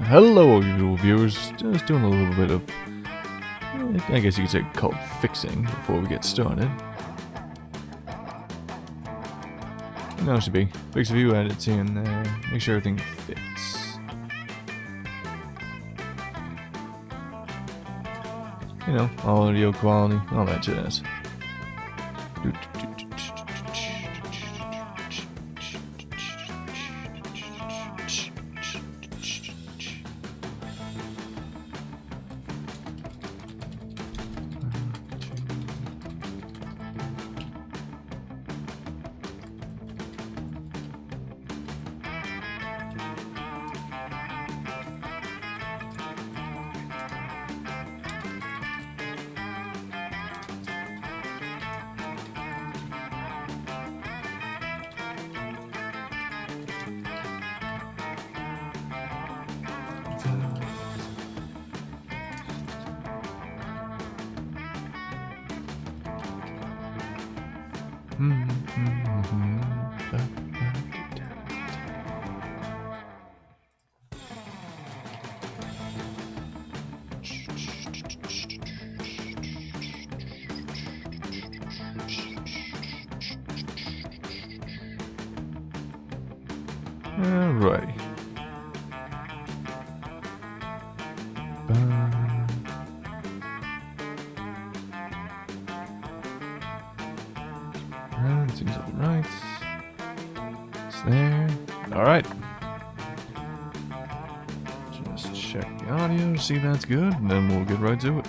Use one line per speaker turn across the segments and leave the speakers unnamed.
Hello, usual viewers. Just doing a little bit of, I guess you could say, called fixing before we get started. No, it should be fix a few edits here and there. Make sure everything fits. You know, audio quality, all that jazz. Alrighty. Seems alright. It's there. Alright. Just check the audio, see that's good, and then we'll get right to it.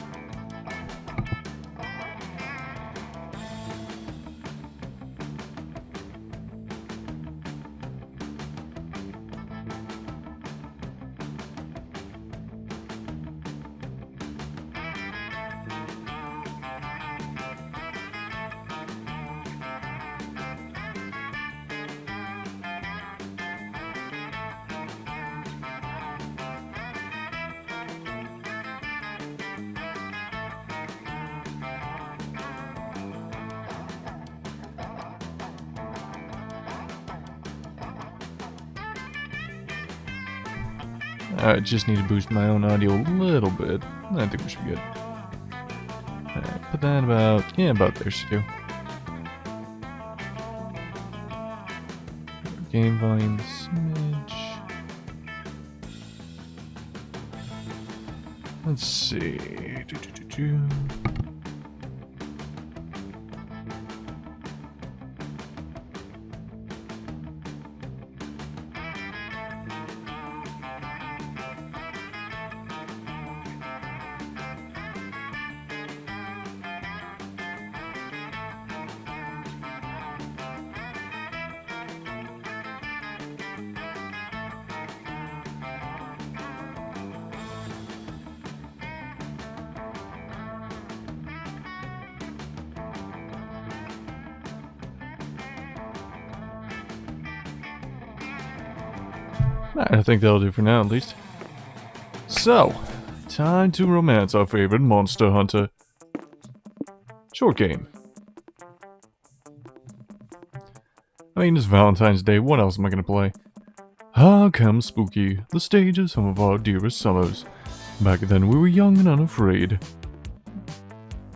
Alright, just need to boost my own audio a little bit. I think we should be good. Alright, put that about there should do. Game volume smidge. Let's see. I think that'll do for now, at least. So, time to romance our favorite monster hunter. Short game. I mean, it's Valentine's Day, what else am I gonna play? Ah, come spooky, the stage of some of our dearest summers. Back then we were young and unafraid.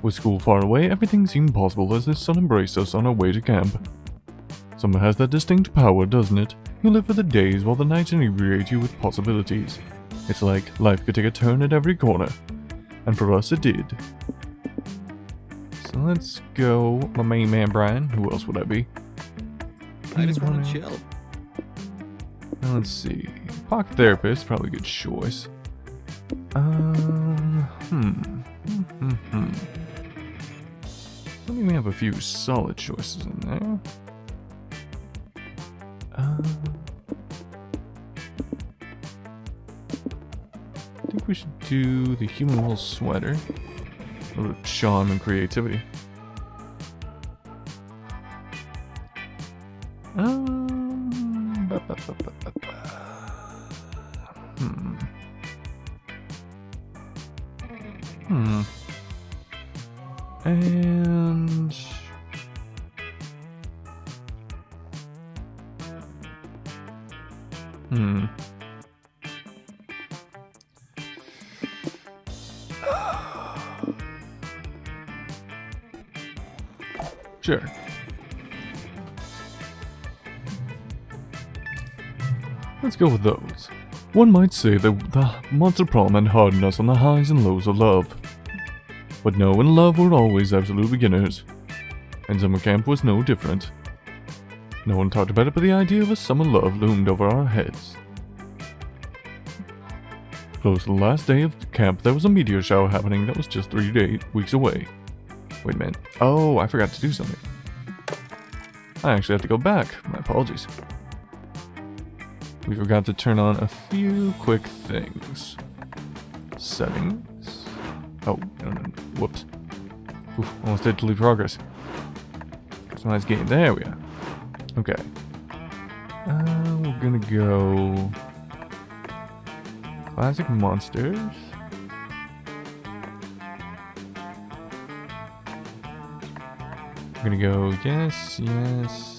With school far away, everything seemed possible as the sun embraced us on our way to camp. Summer has that distinct power, doesn't it? You live for the days while the nights inebriate you with possibilities. It's like life could take a turn at every corner. And for us it did. So let's go, my main man Brian. Who else would I be?
I just want to chill.
Let's see. Pocket therapist, probably a good choice. I think we have a few solid choices in there. I think we should do the human wool sweater. A little charm and creativity. Hmm. Hmm. And... Hmm. Sure. Let's go with those. One might say that the Monster Prom had hardened us on the highs and lows of love. But no, in love we're always absolute beginners. And summer camp was no different. No one talked about it, but the idea of a summer love loomed over our heads. Close to the last day of camp, there was a meteor shower happening that was just 3 weeks away. Wait a minute. Oh, I forgot to do something. I actually have to go back. My apologies. We forgot to turn on a few quick things. Settings. Oh, no. Whoops. Oof, almost did delete progress. Customize game. There we are. Okay. We're gonna go... Classic monsters. I'm gonna go yes. Yes.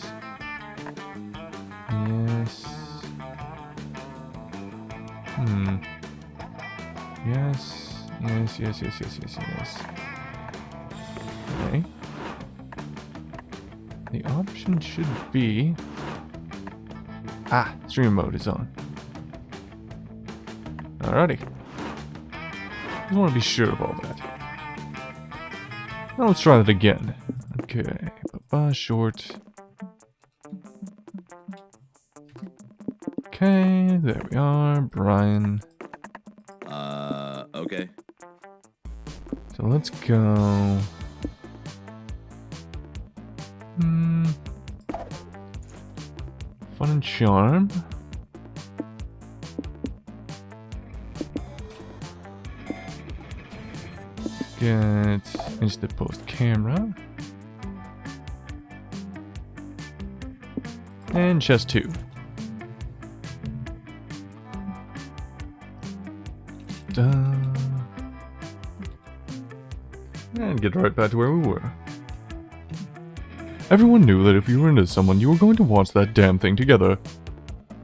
Okay. The option should be... stream mode is on. Alrighty. Just want to be sure of all that. Now let's try that again. Okay. Short. Okay, there we are. Brian.
Okay.
So let's go. Fun and charm. Get instant post camera. And chest 2. And get right back to where we were. Everyone knew that if you were into someone, you were going to watch that damn thing together.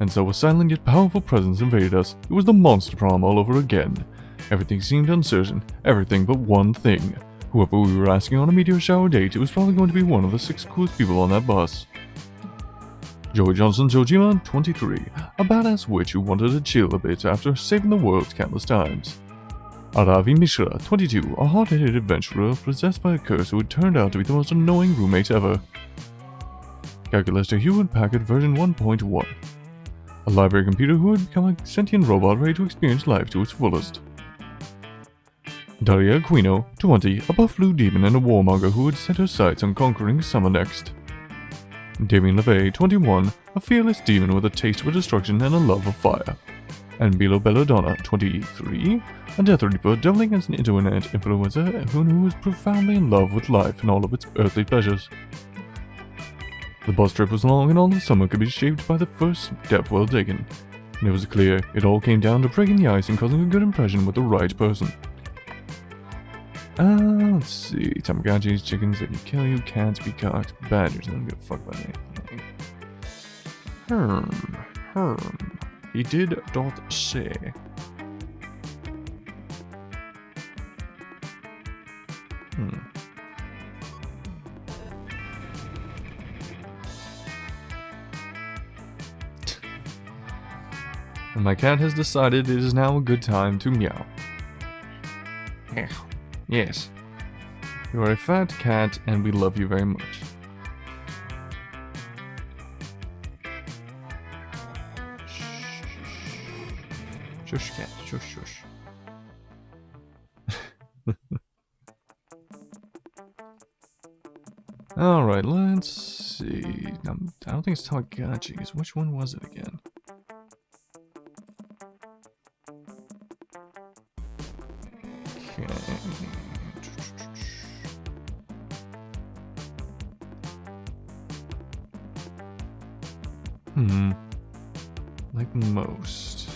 And so a silent yet powerful presence invaded us. It was the Monster Prom all over again. Everything seemed uncertain, everything but one thing. Whoever we were asking on a meteor shower date, it was probably going to be one of the 6 coolest people on that bus. Joey Johnson Jojima, 23, a badass witch who wanted to chill a bit after saving the world countless times. Aaravi Mishra, 22, a hard-headed adventurer possessed by a curse who had turned out to be the most annoying roommate ever. Calculator Hewlett Packard version 1.1, a library computer who had become a sentient robot ready to experience life to its fullest. Daria Aquino, 20, a buff blue demon and a warmonger who had set her sights on conquering summer next. Damien LeVay, 21, a fearless demon with a taste for destruction and a love of fire. And Bilo Belladonna, 23, a Death Reaper doubling as an internet influencer who was profoundly in love with life and all of its earthly pleasures. The bus trip was long and all the summer could be shaped by the first step well taken. And it was clear it all came down to breaking the ice and causing a good impression with the right person. Let's see. Tamagotchis, chickens that can kill you, cats, peacocks, badgers. I don't give a fuck about anything. He did doth say. And my cat has decided it is now a good time to meow. Yes. You are a fat cat and we love you very much. Shush, cat. Shush. Alright, let's see. I don't think it's Tamagotchis. Which one was it again? Okay. like most.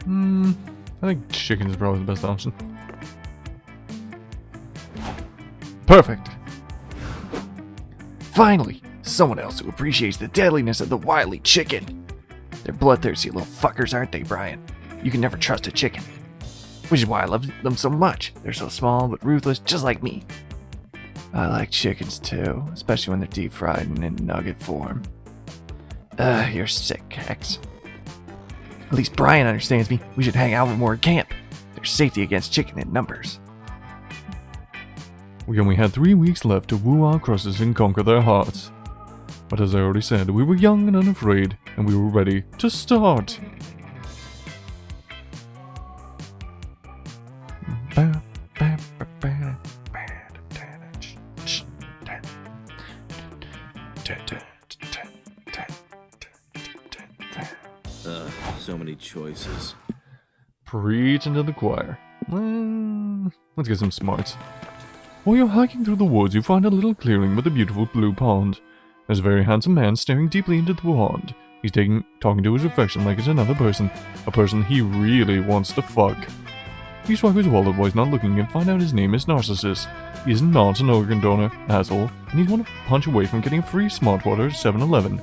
I think chicken is probably the best option. Perfect! Finally! Someone else who appreciates the deadliness of the wily chicken! They're bloodthirsty little fuckers, aren't they, Brian? You can never trust a chicken. Which is why I love them so much. They're so small but ruthless, just like me. I like chickens too, especially when they're deep fried and in nugget form. You're sick, Hex. At least Brian understands me. We should hang out more at camp. There's safety against chicken in numbers. We only had 3 weeks left to woo our crushes and conquer their hearts. But as I already said, we were young and unafraid, and we were ready to start.
So many choices.
Preach into the choir. Let's get some smarts. While you're hiking through the woods, you find a little clearing with a beautiful blue pond. There's a very handsome man staring deeply into the pond. He's talking to his reflection like it's another person, a person he really wants to fuck. You swipe his wallet while he's not looking and find out his name is Narcissus. He is not an organ donor, asshole, and he's one punch away from getting free smart water at 7-Eleven.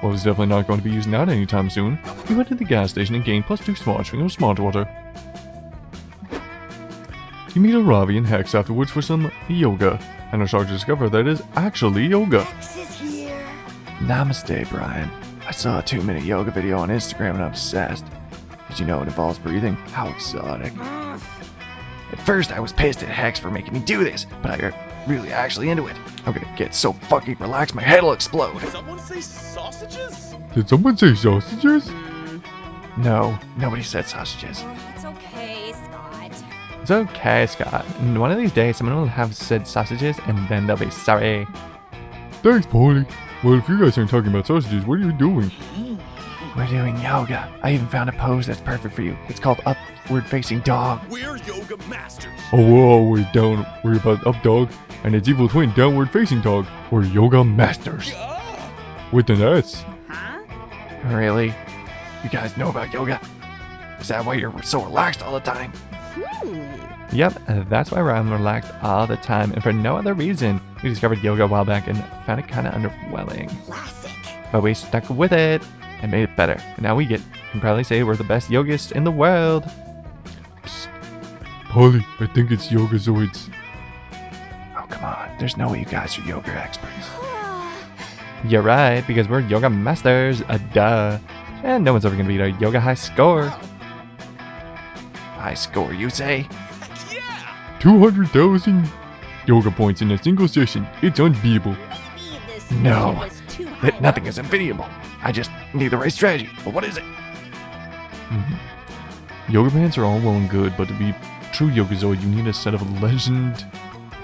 Well, he's definitely not going to be using that anytime soon. He went to the gas station and gained +2 smarts from smart water. You meet Aaravi and Hex afterwards for some yoga, and are shocked to discover that it is actually yoga.
Hex is here.
Namaste, Brian. I saw a 2-minute yoga video on Instagram and I'm obsessed. Did you know it involves breathing? How exotic. At first I was pissed at Hex for making me do this, but I got really actually into it. I'm gonna get so fucking relaxed my head will explode.
Did someone say sausages?
Did someone say sausages? No, nobody said sausages.
It's okay, Scott.
It's okay, Scott. And one of these days someone will have said sausages and then they'll be sorry. Thanks, Polly. Well, if you guys aren't talking about sausages, what are you doing? We're doing yoga. I even found a pose that's perfect for you. It's called upward facing dog.
We're yoga masters.
Oh, whoa, we're about up dog and its evil twin downward facing dog. We're yoga masters. With an S.
Huh?
Really? You guys know about yoga? Is that why you're so relaxed all the time? Yep, that's why I'm relaxed all the time and for no other reason. We discovered yoga a while back and found it kind of underwhelming.
Classic.
But we stuck with it and made it better. And now we can probably say we're the best yogists in the world. Psst. Polly, I think it's yogazoids. Oh, come on. There's no way you guys are yoga experts. You're right, because we're yoga masters. Duh. And no one's ever gonna beat our yoga high score. High score, you say?
Yeah.
200,000 yoga points in a single session. It's unbeatable. No, nothing is unbeatable. I just need the right strategy. But what is it? Yoga pants are all well and good, but to be true yogazoid, you need a set of legend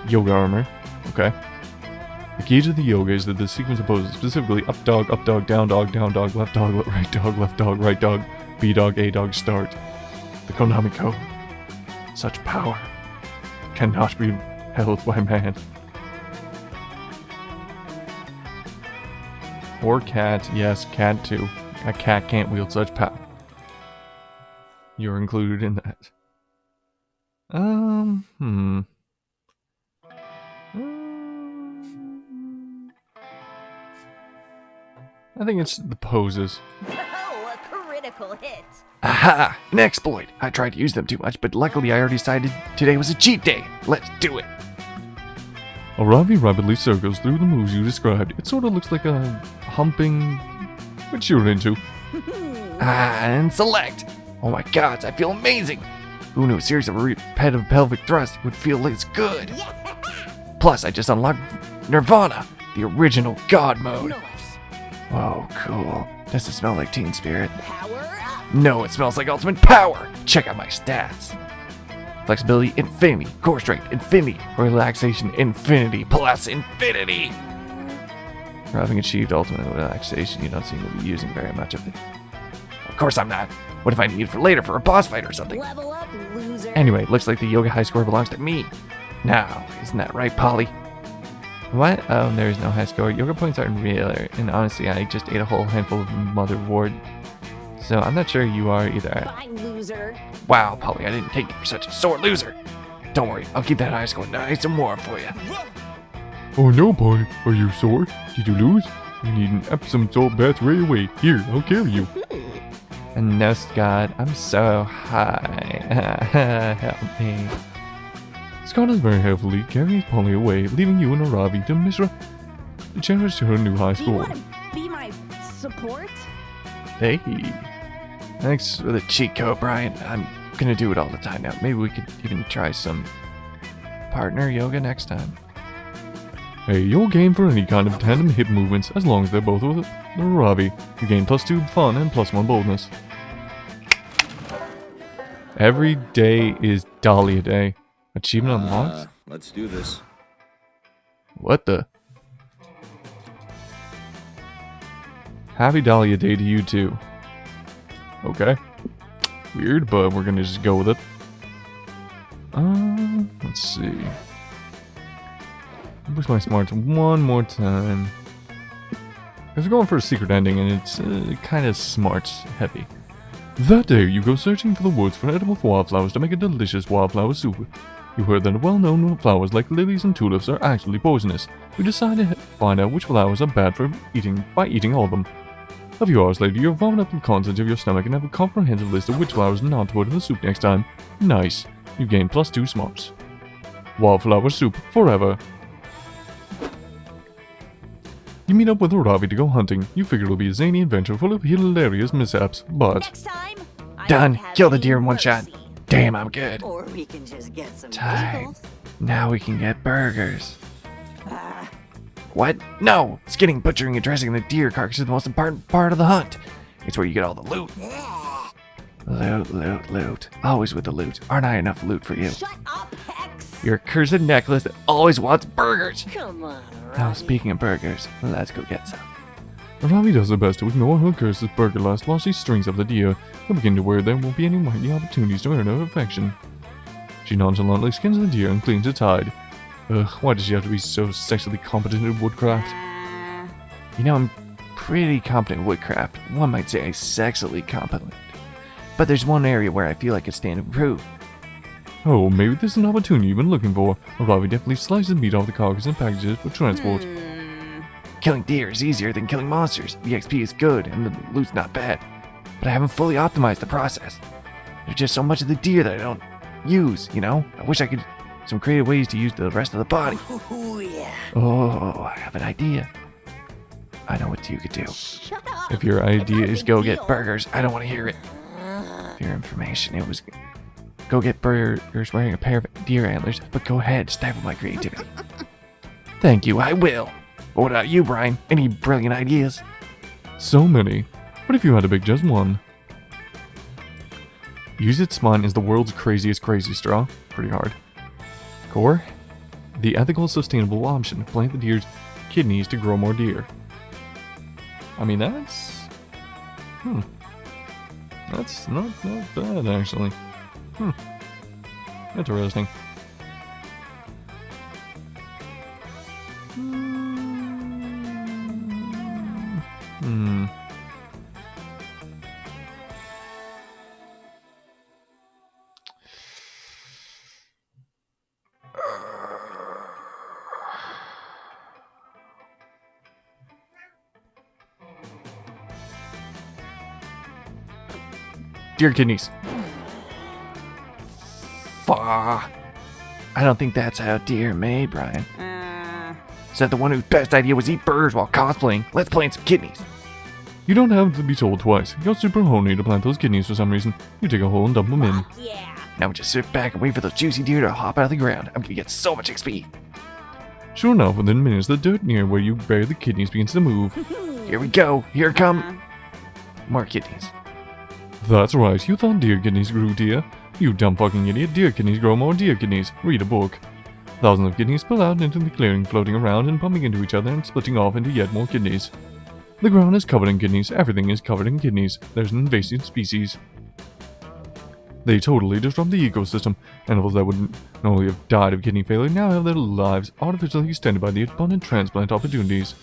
yoga armor. Okay. The key to the yoga is that the sequence of poses, specifically up dog, down dog, left dog, right dog, B dog, A dog, start. The Konami code. Such power cannot be held by man. Or cat, yes, cat too. A cat can't wield such power. You're included in that. I think it's the poses.
Oh, a critical hit.
Aha! An exploit! I tried to use them too much, but luckily I already decided today was a cheat day. Let's do it! Aaravi rapidly circles through the moves you described. It sort of looks like a humping, which you're into. And select! Oh my god, I feel amazing! Who knew a series of repetitive pelvic thrusts would feel this good? Plus, I just unlocked Nirvana, the original god mode.
Nice.
Whoa, cool. Does it smell like Teen Spirit?
Power up.
No, it smells like ultimate power! Check out my stats. Flexibility, infinity. Core strength, infinity. Relaxation, infinity. Plus infinity! For having achieved ultimate relaxation, you don't seem to be using very much of it. Of course I'm not. What if I need it for later for a boss fight or something?
Level up, loser.
Anyway, looks like the yoga high score belongs to me. Now, isn't that right, Polly? What? Oh, there is no high score. Yoga points aren't real, and honestly, I just ate a whole handful of motherboard. So I'm not sure you are either.
Bye, loser.
Wow, Polly, I didn't take you for such a sore loser. Don't worry, I'll keep that high score nice and warm for you. Oh no, Polly, are you sore? Did you lose? You need an Epsom salt bath right away. Here, I'll carry you. And no, Scott, I'm so high. Help me. Scott is very heavily carrying Polly away, leaving you and Aaravi to Mishra to cherish her new high
Do you
score.
want to be my support?
Hey. Thanks for the cheat code, Brian. I'm gonna do it all the time now. Maybe we could even try some partner yoga next time. Hey, you're game for any kind of tandem hip movements as long as they're both with Aaravi. You gain +2 fun and +1 boldness. Every day is Dahlia Day. Achievement unlocked?
Let's do this.
What the? Happy Dahlia Day to you too. Okay. Weird, but we're gonna just go with it. Let's see. Push my smarts one more time. Because we're going for a secret ending and it's kind of smarts heavy. That day, you go searching for the woods for edible wildflowers to make a delicious wildflower soup. You heard that well-known flowers like lilies and tulips are actually poisonous. You decide to find out which flowers are bad for eating by eating all of them. A few hours later, you vomit up the contents of your stomach and have a comprehensive list of which flowers not to put in the soup next time. Nice. You gain +2 smarts. Wildflower soup forever. You meet up with Aaravi to go hunting. You figure it'll be a zany adventure full of hilarious mishaps, but...
Next time, I
Done.
won't have
Kill the
any
deer in one shot.
mercy.
Damn, I'm good.
Or we can just get some
Time.
bagels.
Now we can get burgers.
Ah,
What? No! Skinning, butchering, and dressing the deer carcass is the most important part of the hunt. It's where you get all the loot.
yeah.
Loot, loot, loot. Always with the loot. Aren't I enough loot for you?
Shut up, Hex.
Your cursed necklace that always wants burgers.
Come on,
Now,
Robbie.
speaking of burgers, let's go get some. Aaravi does her best to ignore her cursed burger lust while she strings up the deer, and begin to worry there won't be any mighty opportunities to earn her affection. She nonchalantly skins the deer and cleans its hide. Ugh, why does she have to be so sexually competent in woodcraft? You know, I'm pretty competent in woodcraft. One might say I'm sexually competent. But there's one area where I feel I could stand to improve. Oh, maybe this is an opportunity you've been looking for. Aaravi definitely slices meat off the carcass and packages it for transport. Killing deer is easier than killing monsters. The XP is good and the loot's not bad. But I haven't fully optimized the process. There's just so much of the deer that I don't use, you know? I wish I could some creative ways to use the rest of the body.
Oh, yeah.
Oh, I have an idea. I know what you could do.
Shut up.
If your idea
It's not a
is
big
go get
deal.
burgers, I don't want to hear it. For your information, it was go get burgers wearing a pair of deer antlers, but go ahead, stifle my creativity. Thank you, I will. But what about you, Brian? Any brilliant ideas? So many. But if you had to pick just one. Use its spine is the world's craziest crazy straw. Pretty hard. Core? The ethical sustainable option. Plant the deer's kidneys to grow more deer. I mean, that's... That's not bad, actually. Interesting. Deer kidneys. Fuck. I don't think that's how deer are made, Brian. Said the one whose best idea was eat burgers while cosplaying. Let's plant some kidneys. You don't have to be told twice. You're super horny to plant those kidneys for some reason. You take a hole and dump them in.
Yeah.
Now we just sit back and wait for those juicy deer to hop out of the ground. I'm gonna get so much XP. Sure enough, within minutes, the dirt near where you bury the kidneys begins to move. Here we go. Here come more kidneys. That's right. You thought deer kidneys grew deer. You dumb fucking idiot. Deer kidneys grow more deer kidneys. Read a book. Thousands of kidneys spill out into the clearing, floating around and bumping into each other and splitting off into yet more kidneys. The ground is covered in kidneys. Everything is covered in kidneys. There's an invasive species. They totally disrupt the ecosystem. Animals that would not only have died of kidney failure now have their lives artificially extended by the abundant transplant opportunities.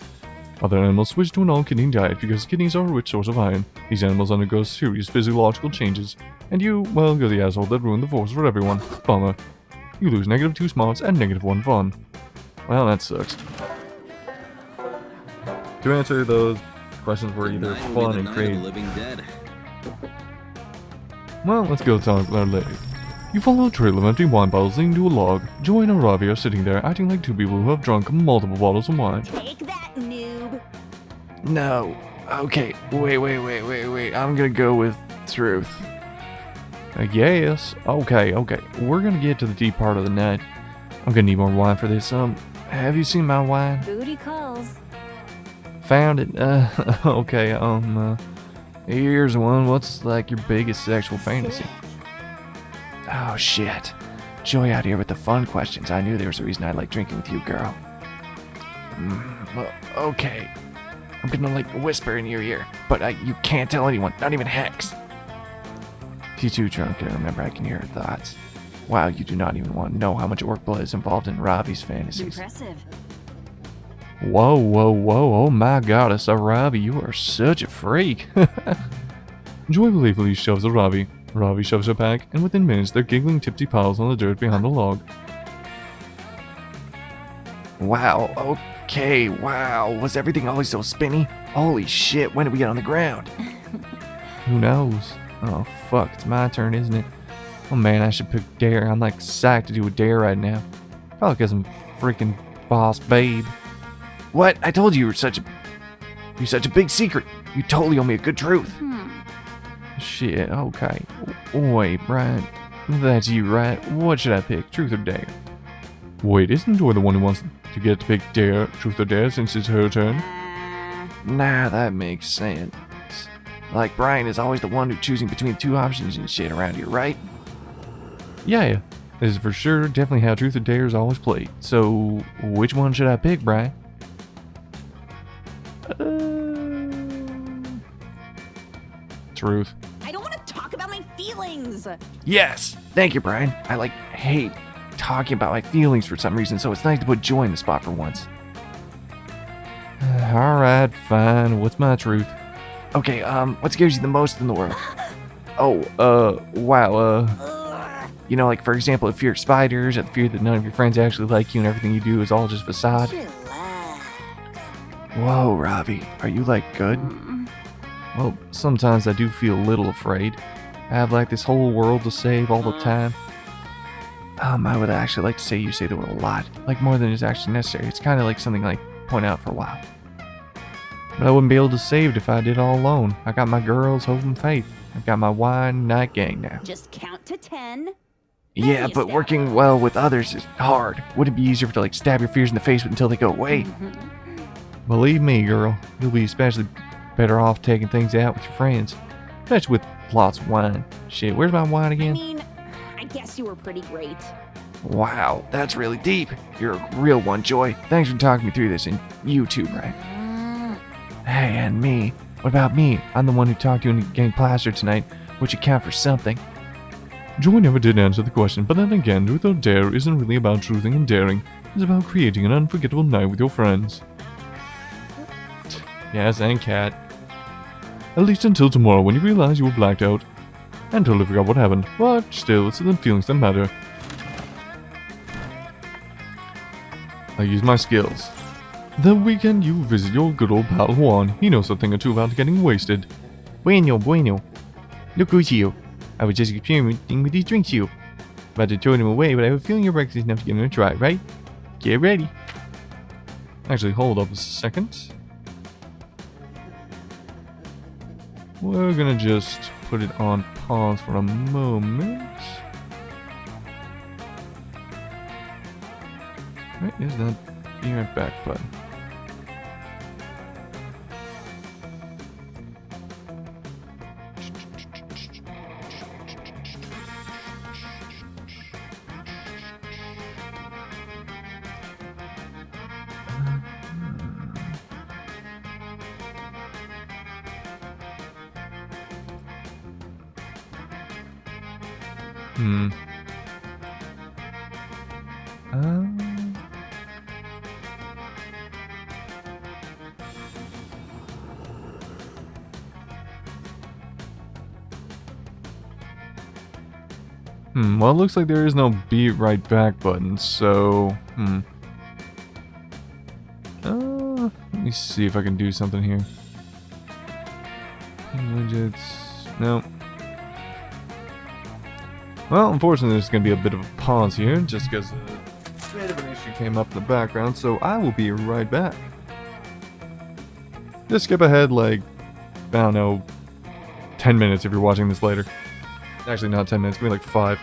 Other animals switch to an all-kidney diet because kidneys are a rich source of iron. These animals undergo serious physiological changes. And you, well, you're the asshole that ruined the force for everyone. Bummer. You lose -2 smarts and -1 fun. Well, that sucks. To answer those questions were either
Tonight will be
fun
the
and
night of
creative.
the living dead.
Well, let's go talk about it later. You follow a trail of empty wine bottles leading to a log. Joy and Aaravi are sitting there acting like two people who have drunk multiple bottles of wine.
Take that, noob.
No. Okay, wait. I'm gonna go with truth. Yes. Okay. We're gonna get to the deep part of the night. I'm gonna need more wine for this. Have you seen my wine?
Booty calls.
Found it. Okay, here's one. What's like your biggest sexual fantasy? Oh shit. Joy out here with the fun questions. I knew there was a reason I like drinking with you, girl. Well, okay. I'm gonna like whisper in your ear, but you can't tell anyone, not even Hex. She's too drunk to remember I can hear her thoughts. Wow, you do not even want to know how much orc blood is involved in Ravi's fantasies.
Impressive.
Whoa, oh my goddess, Aaravi, you are such a freak. Joy playfully shoves Aaravi. Aaravi shoves her back, and within minutes they're giggling tipsy piles on the dirt behind the log. Wow, okay, wow. Was everything always so spinny? Holy shit, when did we get on the ground? Who knows? Oh fuck, it's my turn, isn't it? Oh man, I should pick dare. I'm like psyched to do a dare right now. Probably because I'm freaking boss babe. What? I told you you're such a big secret. You totally owe me a good truth. Shit, okay. Wait, Brian. That's you, right? What should I pick, truth or dare? Wait, isn't Joy the one who wants to get to pick dare, truth or dare since it's her turn? Nah, that makes sense. Like, Brian is always the one who's choosing between two options and shit around here, right? Yeah. This is for sure definitely how truth or dare is always played. So, which one should I pick, Brian? Truth.
I don't want to talk about my feelings.
Yes! Thank you, Brian. I hate talking about my feelings for some reason, so it's nice to put Joy in the spot for once. Alright, fine. What's my truth? Okay, what scares you the most in the world? You know, like, for example, the fear of spiders, or the fear that none of your friends actually like you and everything you do is all just facade.
Relax.
Whoa, Ravi, are you, like, good? Well, sometimes I do feel a little afraid. I have, like, this whole world to save all the time. I would actually like to say you say the word a lot, like more than is actually necessary. It's kind of like something like point out for a while. But I wouldn't be able to save it if I did all alone. I got my girls, hope and faith. I've got my wine night gang now.
Just count to 10.
Yeah, but working well with others is hard. Would it be easier to like stab your fears in the face until they go away? Believe me, girl, you'll be especially better off taking things out with your friends, especially with lots of wine. Shit, where's my wine
I
again?
mean, I guess you were pretty great.
Wow, that's really deep. You're a real one, Joy. Thanks for talking me through this, and you too, Brian. Hey, and me. What about me? I'm the one who talked to you and getting plastered tonight, which should count for something. Joy never did answer the question, but then again, truth or dare isn't really about truthing and daring. It's about creating an unforgettable night with your friends. Yes, and Cat. At least until tomorrow when you realize you were blacked out. And totally forgot what happened, but still, it's the feelings that matter. I use my skills. The weekend you visit your good old pal Juan. He knows a thing or two about getting wasted. Bueno. Look who's here. I was just experimenting with these drinks here. About to throw them away, but I have a feeling your breakfast is enough to give them a try, right? Get ready. Actually, hold up a second. We're gonna just put it on pause for a moment. Right, is that be right back button? Hmm. Well, it looks like there is no beat right back button, so, let me see if I can do something here. Widgets, no. Well, unfortunately, there's going to be a bit of a pause here, just because a bit of an issue came up in the background, so I will be right back. Just skip ahead, like, I don't know, 10 minutes if you're watching this later. Actually, not 10 minutes, maybe like 5.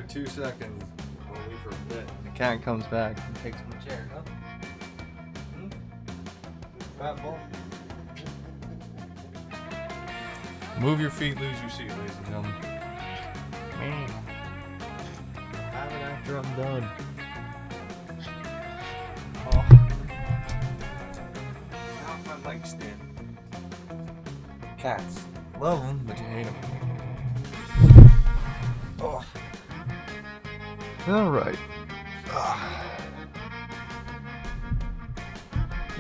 for 2 seconds. We'll leave for a bit. The cat comes back and takes my chair, huh? Fat ball. Move your feet, lose your seat, ladies and gentlemen. Have it after I'm done. Oh. How's my leg stand? Cats. Love them, but you hate them. Oh. Alright.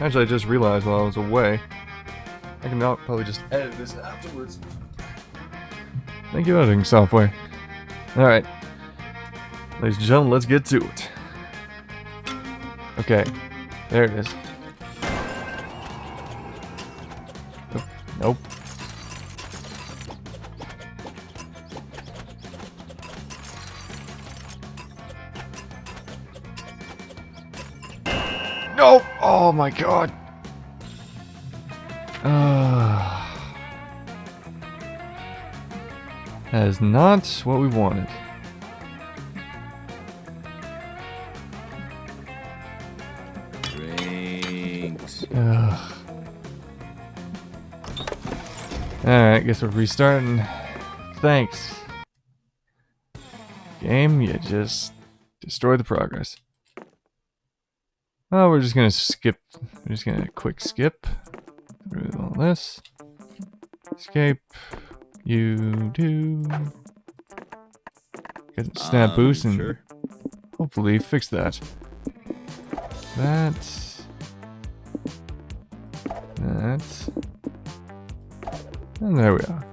Actually, I just realized while I was away, I can now probably just edit this afterwards. Thank you, editing software. Alright. Ladies and gentlemen, let's get to it. Okay. There it is. Nope. Nope! Oh my god! That is not what we wanted.
Drinks.
Alright, guess we're restarting. Thanks. Game, you just destroyed the progress. Oh, we're just gonna skip. We're just gonna quick skip through all this. Escape. You do. Get snap boost and
Sure.
hopefully fix that. That. And there we are.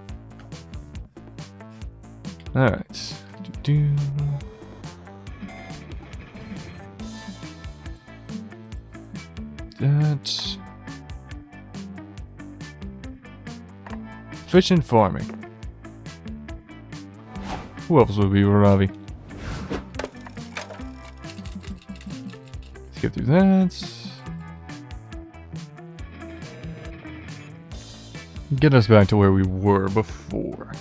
Alright. Do. That. Fish and farming. Who else would be Aaravi? Skip through that. Get us back to where we were before.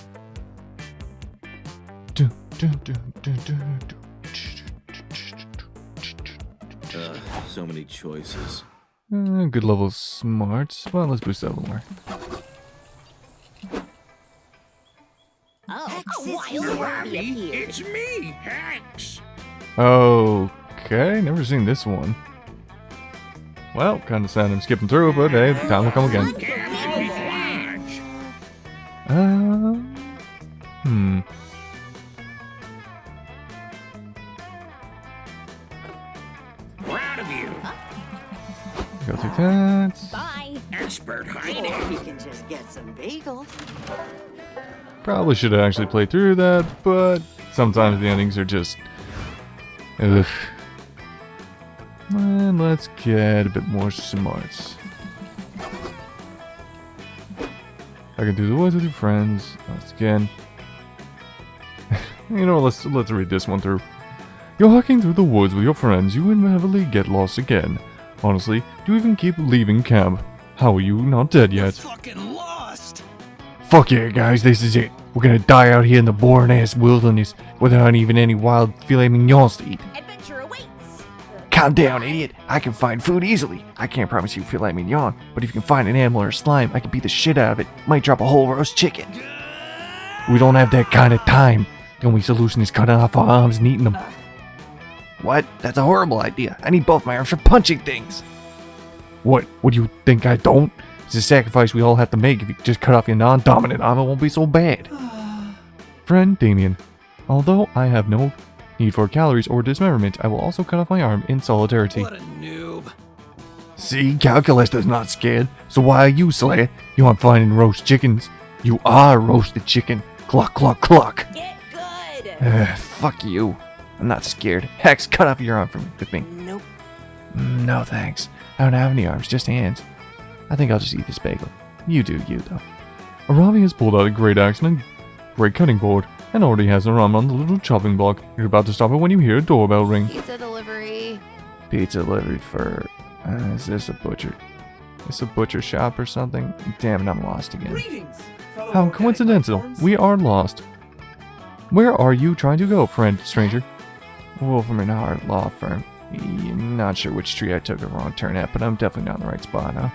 So many choices.
Good level of smart. Well, let's boost that a little more.
Oh, a wild Aaravi appeared.
It's me, Hex.
Okay, never seen this one. Well, kind of sad I'm skipping through, but hey, the time will come again.
Proud of you.
Go through that.
Bye.
Expert hiding.
You can just get some bagels.
Probably should have actually played through that, but sometimes the endings are just... Ugh. And let's get a bit more smarts. Hiking through the woods with your friends. Once again. You know, let's read this one through. You're hiking through the woods with your friends. You inevitably get lost again. Honestly, do you even keep leaving camp? How are you not dead yet?
Fucking lost.
Fuck yeah, guys, this is it. We're gonna die out here in the boring-ass wilderness without even any wild filet mignons to eat.
Adventure awaits.
Calm down, idiot. I can find food easily. I can't promise you filet mignon, but if you can find an animal or slime, I can beat the shit out of it. Might drop a whole roast chicken. We don't have that kind of time. The only solution is cutting off our arms and eating them. What? That's a horrible idea. I need both my arms for punching things. What? What do you think I don't? It's a sacrifice we all have to make. If you just cut off your non-dominant arm, it won't be so bad. Friend Damien, although I have no need for calories or dismemberment, I will also cut off my arm in solidarity.
What a noob.
See, calculus is not scared. So why are you, Slayer? You aren't finding roast chickens. You are roasted chicken. Cluck, cluck, cluck.
Get good.
Fuck you. I'm not scared. Hex, cut off your arm with me.
Nope.
No thanks. I don't have any arms, just hands. I think I'll just eat this bagel. You do you, though. Aaravi has pulled out a great axe and a great cutting board, and already has an arm on the little chopping block. You're about to stop it when you hear a doorbell ring.
Pizza delivery.
Pizza delivery for... is this a butcher? Is this a butcher shop or something? Damn it, I'm lost again.
Greetings, fellow
How
organic
coincidental.
life forms.
We are lost. Where are you trying to go, friend stranger? Wolfram and Hart Law Firm. Not sure which tree I took a wrong turn at, but I'm definitely not in the right spot, huh?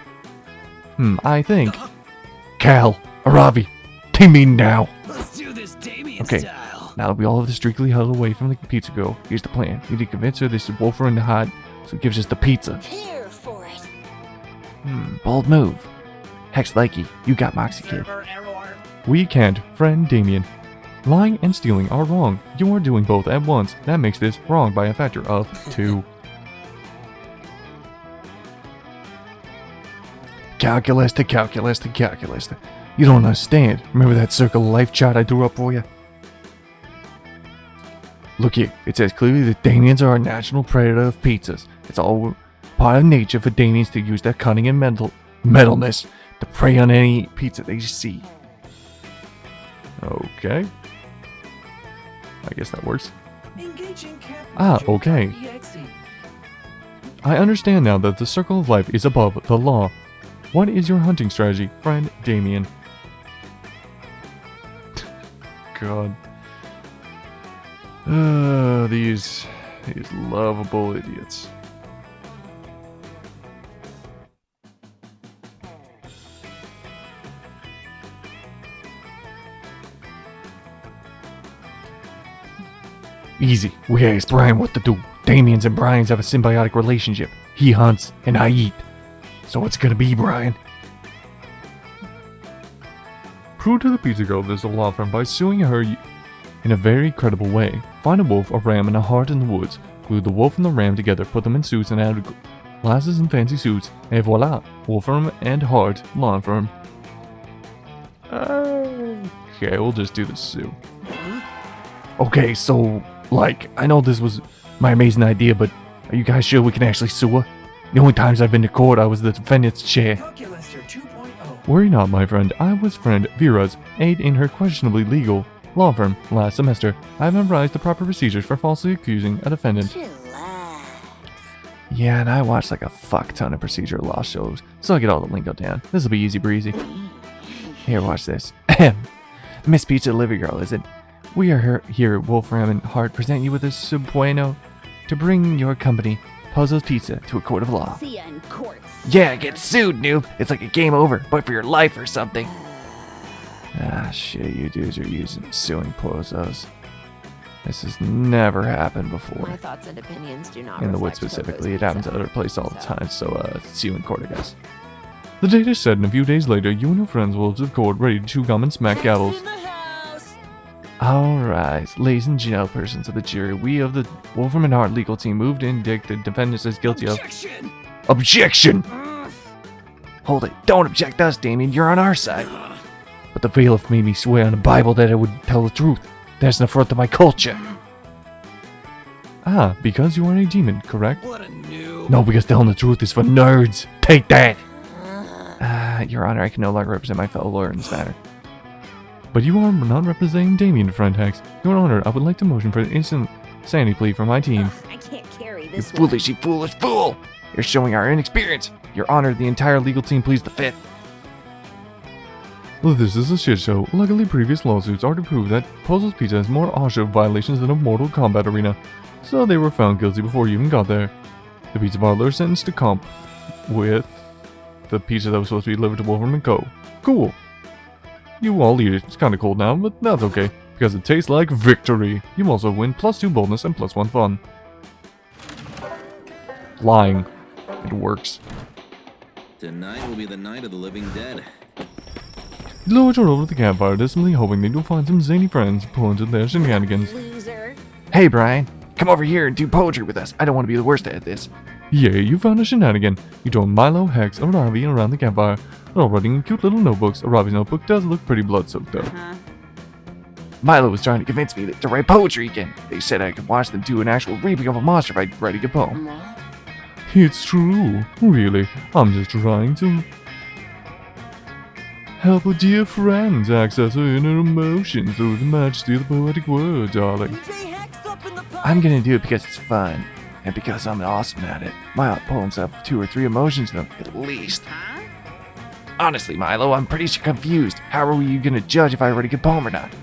I think. Cal, Aaravi, team me now.
Let's do this Damien
Okay,
style.
now that we all have discreetly huddled away from the pizza girl, here's the plan. We need to convince her this is Wolfram and Hart, so it gives us the pizza.
Here for it.
Bold move. Hex likey, you got Moxie Kid.
Server error.
We can't, friend Damien. Lying and stealing are wrong. You are doing both at once. That makes this wrong by a factor of 2. Calculus to calculus to calculus. You don't understand. Remember that circle of life chart I drew up for you? Look here. It says clearly that Damians are a natural predator of pizzas. It's all part of nature for Damians to use their cunning and metalness to prey on any pizza they see. Okay. I guess that works. Okay. I understand now that the circle of life is above the law. What is your hunting strategy, friend Damien? God. These lovable idiots. Easy. We asked Brian what to do. Damians and Brian's have a symbiotic relationship. He hunts and I eat. So what's gonna be, Brian? Prove to the pizza girl there's a law firm by suing her in a very credible way. Find a wolf, a ram, and a hart in the woods. Glue the wolf and the ram together, put them in suits, and add glasses and fancy suits. And voila! Wolfram and hart law firm. Okay, we'll just do the sue. Okay, so, like, I know this was my amazing idea, but are you guys sure we can actually sue her? The only times I've been to court, I was the defendant's chair.
Calculator 2.0.
Worry not, my friend. I was friend Vera's aide in her questionably legal law firm last semester. I have memorized the proper procedures for falsely accusing a defendant.
Relax.
Yeah, and I watched like a fuck ton of procedural law shows, so I get all the lingo down. This'll be easy breezy. Here, watch this. Miss Pizza Delivery Girl, is it? We are here at Wolfram and Hart present you with a subpoena to bring your company, Puzzle's Pizza, to a court of law.
See ya in court.
Yeah, get sued, noob. It's like a game over, but for your life or something. Ah, shit, you dudes are suing Puzzles. This has never happened before.
My thoughts and opinions do not
In the woods
reflect
specifically,
Coco's
it happens at
pizza.
other places all the time, so see you in court, I guess. The date is set, and a few days later, you and your friends will to the court ready to come and smack gavels. Alright, ladies and gentlemen of the jury, we of the Wolfram and Hart legal team moved in indict the defendant as guilty of...
Objection!
Objection! Hold it, don't object us, Damien, you're on our side. But the bailiff made me swear on the Bible that I would tell the truth. That's an affront to my culture. Ah, because you are a demon, correct?
What a noob.
No, because telling the truth is for nerds. Take that! Your Honor, I can no longer represent my fellow lawyer in this matter. But you are not representing Damien, friend Hex. Your Honor, I would like to motion for an instant sanity plea from my team.
I can't carry
You
this one.
foolish fool! You're showing our inexperience. Your Honor, the entire legal team pleads the fifth. Well, this is a shit show. Luckily, previous lawsuits are to prove that Puzzle's Pizza has more OSHA violations than a Mortal Kombat arena, so they were found guilty before you even got there. The pizza parlor is sentenced to comp with the pizza that was supposed to be delivered to Wolfram & Co. Cool. You all eat it. It's kinda cold now, but that's okay, because it tastes like victory. You also win +2 boldness and +1 fun. Lying. It works.
Tonight will be the night of the living dead.
The lords are over at the campfire, dismally hoping that you'll find some zany friends pull into their shenanigans.
Loser.
Hey, Brian. Come over here and do poetry with us. I don't want to be the worst at this. Yeah, you found a shenanigan. You joined Milo, Hex, Aaravi, and around the campfire. They're all writing in cute little notebooks. Aaravi's notebook does look pretty blood-soaked, though. Milo was trying to convince me to write poetry again. They said I could watch them do an actual reaping of a monster by writing a poem. It's true. Really. I'm just trying to help a dear friend access her inner emotions through the majesty of the poetic word, darling. I'm gonna do it because it's fun, and because I'm awesome at it. My poems have 2 or 3 emotions in them, at least. Honestly, Milo, I'm pretty confused. How are you gonna judge if I write a good poem or not?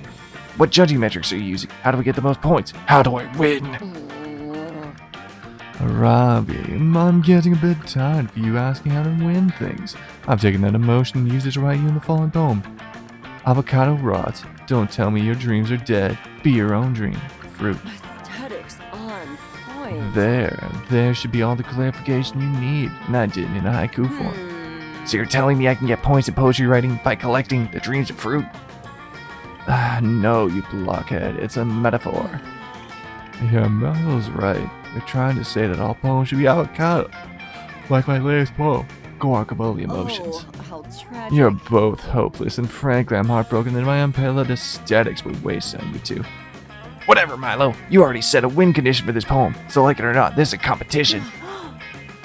What judging metrics are you using? How do we get the most points? How do I win? Aaravi, I'm getting a bit tired of you asking how to win things. I've taken that emotion and used it to write you in the following poem. Avocado rot. Don't tell me your dreams are dead. Be your own dream. Fruit.
Aesthetics on point.
There should be all the clarification you need, and I did it in a haiku form. So you're telling me I can get points in poetry writing by collecting the dreams of fruit? No, you blockhead. It's a metaphor. Yeah, Melo's right. They're trying to say that all poems should be avocado. Like my latest poem, Guacamole Emotions.
Oh, how tragic.
You're both hopeless, and frankly, I'm heartbroken that my unparalleled aesthetics would waste on you two. Whatever, Milo. You already set a win condition for this poem, so like it or not, this is a competition.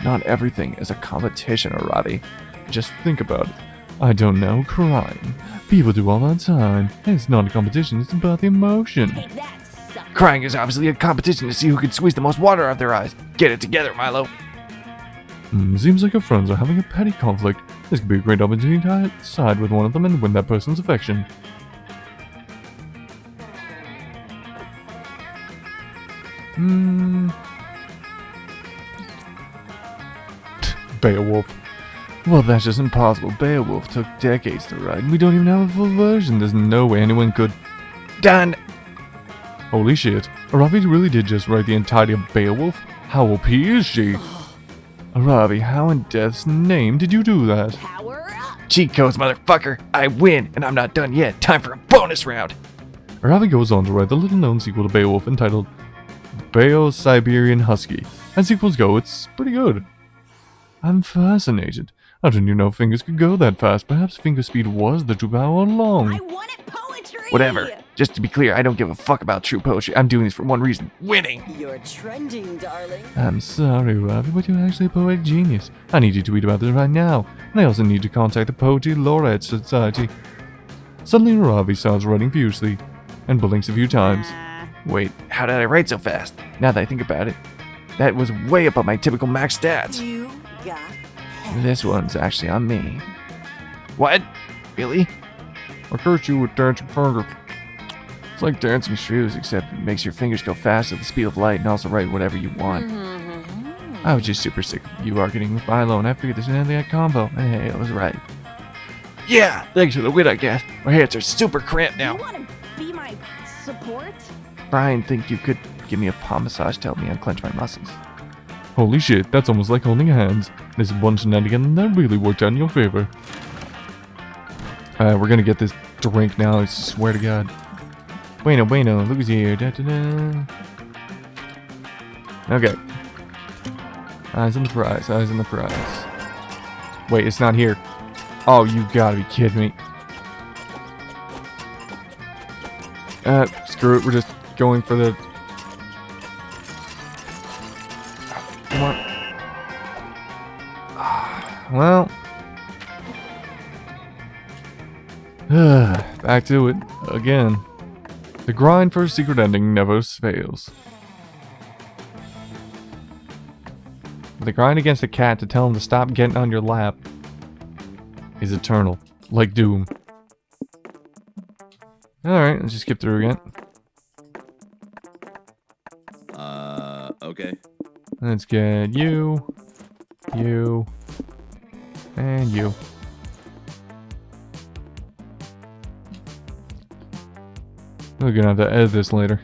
Not everything is a competition, Aaravi. Just think about it. I don't know, crying. People do all the time. It's not a competition, it's about the emotion.
Take that, sucker.
Crying is obviously a competition to see who can squeeze the most water out of their eyes. Get it together, Milo. Seems like your friends are having a petty conflict. This could be a great opportunity to side with one of them and win that person's affection. Beowulf. Well, that's just impossible. Beowulf took decades to write, and we don't even have a full version. There's no way anyone could... Done! Holy shit. Aaravi really did just write the entirety of Beowulf? How OP is she? Aaravi, how in death's name did you do that?
Power up.
Cheat codes, motherfucker! I win, and I'm not done yet. Time for a bonus round! Aaravi goes on to write the little-known sequel to Beowulf entitled Siberian Husky. As sequels go, it's pretty good. I'm fascinated. I didn't even know fingers could go that fast. Perhaps finger speed was the true power all along.
I wanted poetry.
Whatever. Just to be clear, I don't give a fuck about true poetry. I'm doing this for one reason. Winning!
You're trending, darling.
I'm sorry, Aaravi, but you're actually a poetic genius. I need you to tweet about this right now. And I also need to contact the Poetry Laureate Society. Suddenly, Aaravi starts writing furiously and blinks a few times. Wait, how did I write so fast? Now that I think about it, that was way above my typical max stats.
You got
This one's actually on me. What? Really? I curse you with dancing fingers. It's like dancing shoes, except it makes your fingers go fast at the speed of light and also write whatever you want. I was just super sick of you arguing with Milo, and I figured this would end that combo, and hey, I was right. Yeah, thanks for the win, I guess. My hands are super cramped now.
You want to be my support?
Brian, think you could give me a palm massage to help me unclench my muscles? Holy shit, that's almost like holding hands. This is one shenanigan that really worked out in your favor. We're gonna get this drink now, I swear to God. Bueno, look who's here. Da, da, da. Okay. Eyes on the prize, eyes on the prize. Wait, it's not here. Oh, you gotta be kidding me. Screw it, we're just going for the... Come on. Well... back to it, again. The grind for a secret ending never fails. The grind against a cat to tell him to stop getting on your lap is eternal, like Doom. Alright, let's just skip through again.
Okay.
Let's get you, and you. We're gonna have to edit this later.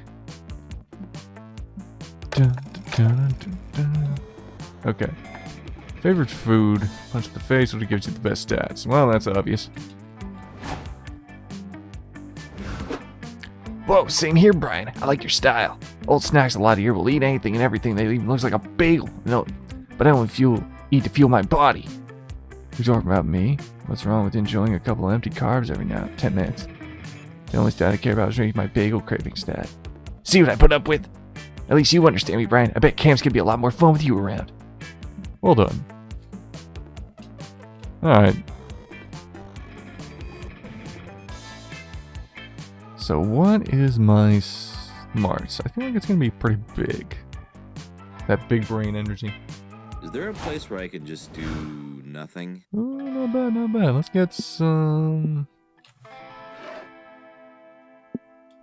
Okay. Favorite food? Punch in the face, what gives you the best stats? Well, that's obvious. Whoa, same here, Brian. I like your style. Old Snack's a lot of here will eat anything and everything that even looks like a bagel. No, but I don't eat to fuel my body. You're talking about me? What's wrong with enjoying a couple of empty carbs every now 10 minutes? The only stat I care about is rating my bagel craving stat. See what I put up with? At least you understand me, Brian. I bet camps could be a lot more fun with you around. Well done. Alright. So what is my smarts? I feel like it's going to be pretty big. That big brain energy.
Is there a place where I can just do nothing?
Ooh, not bad, not bad. Let's get some...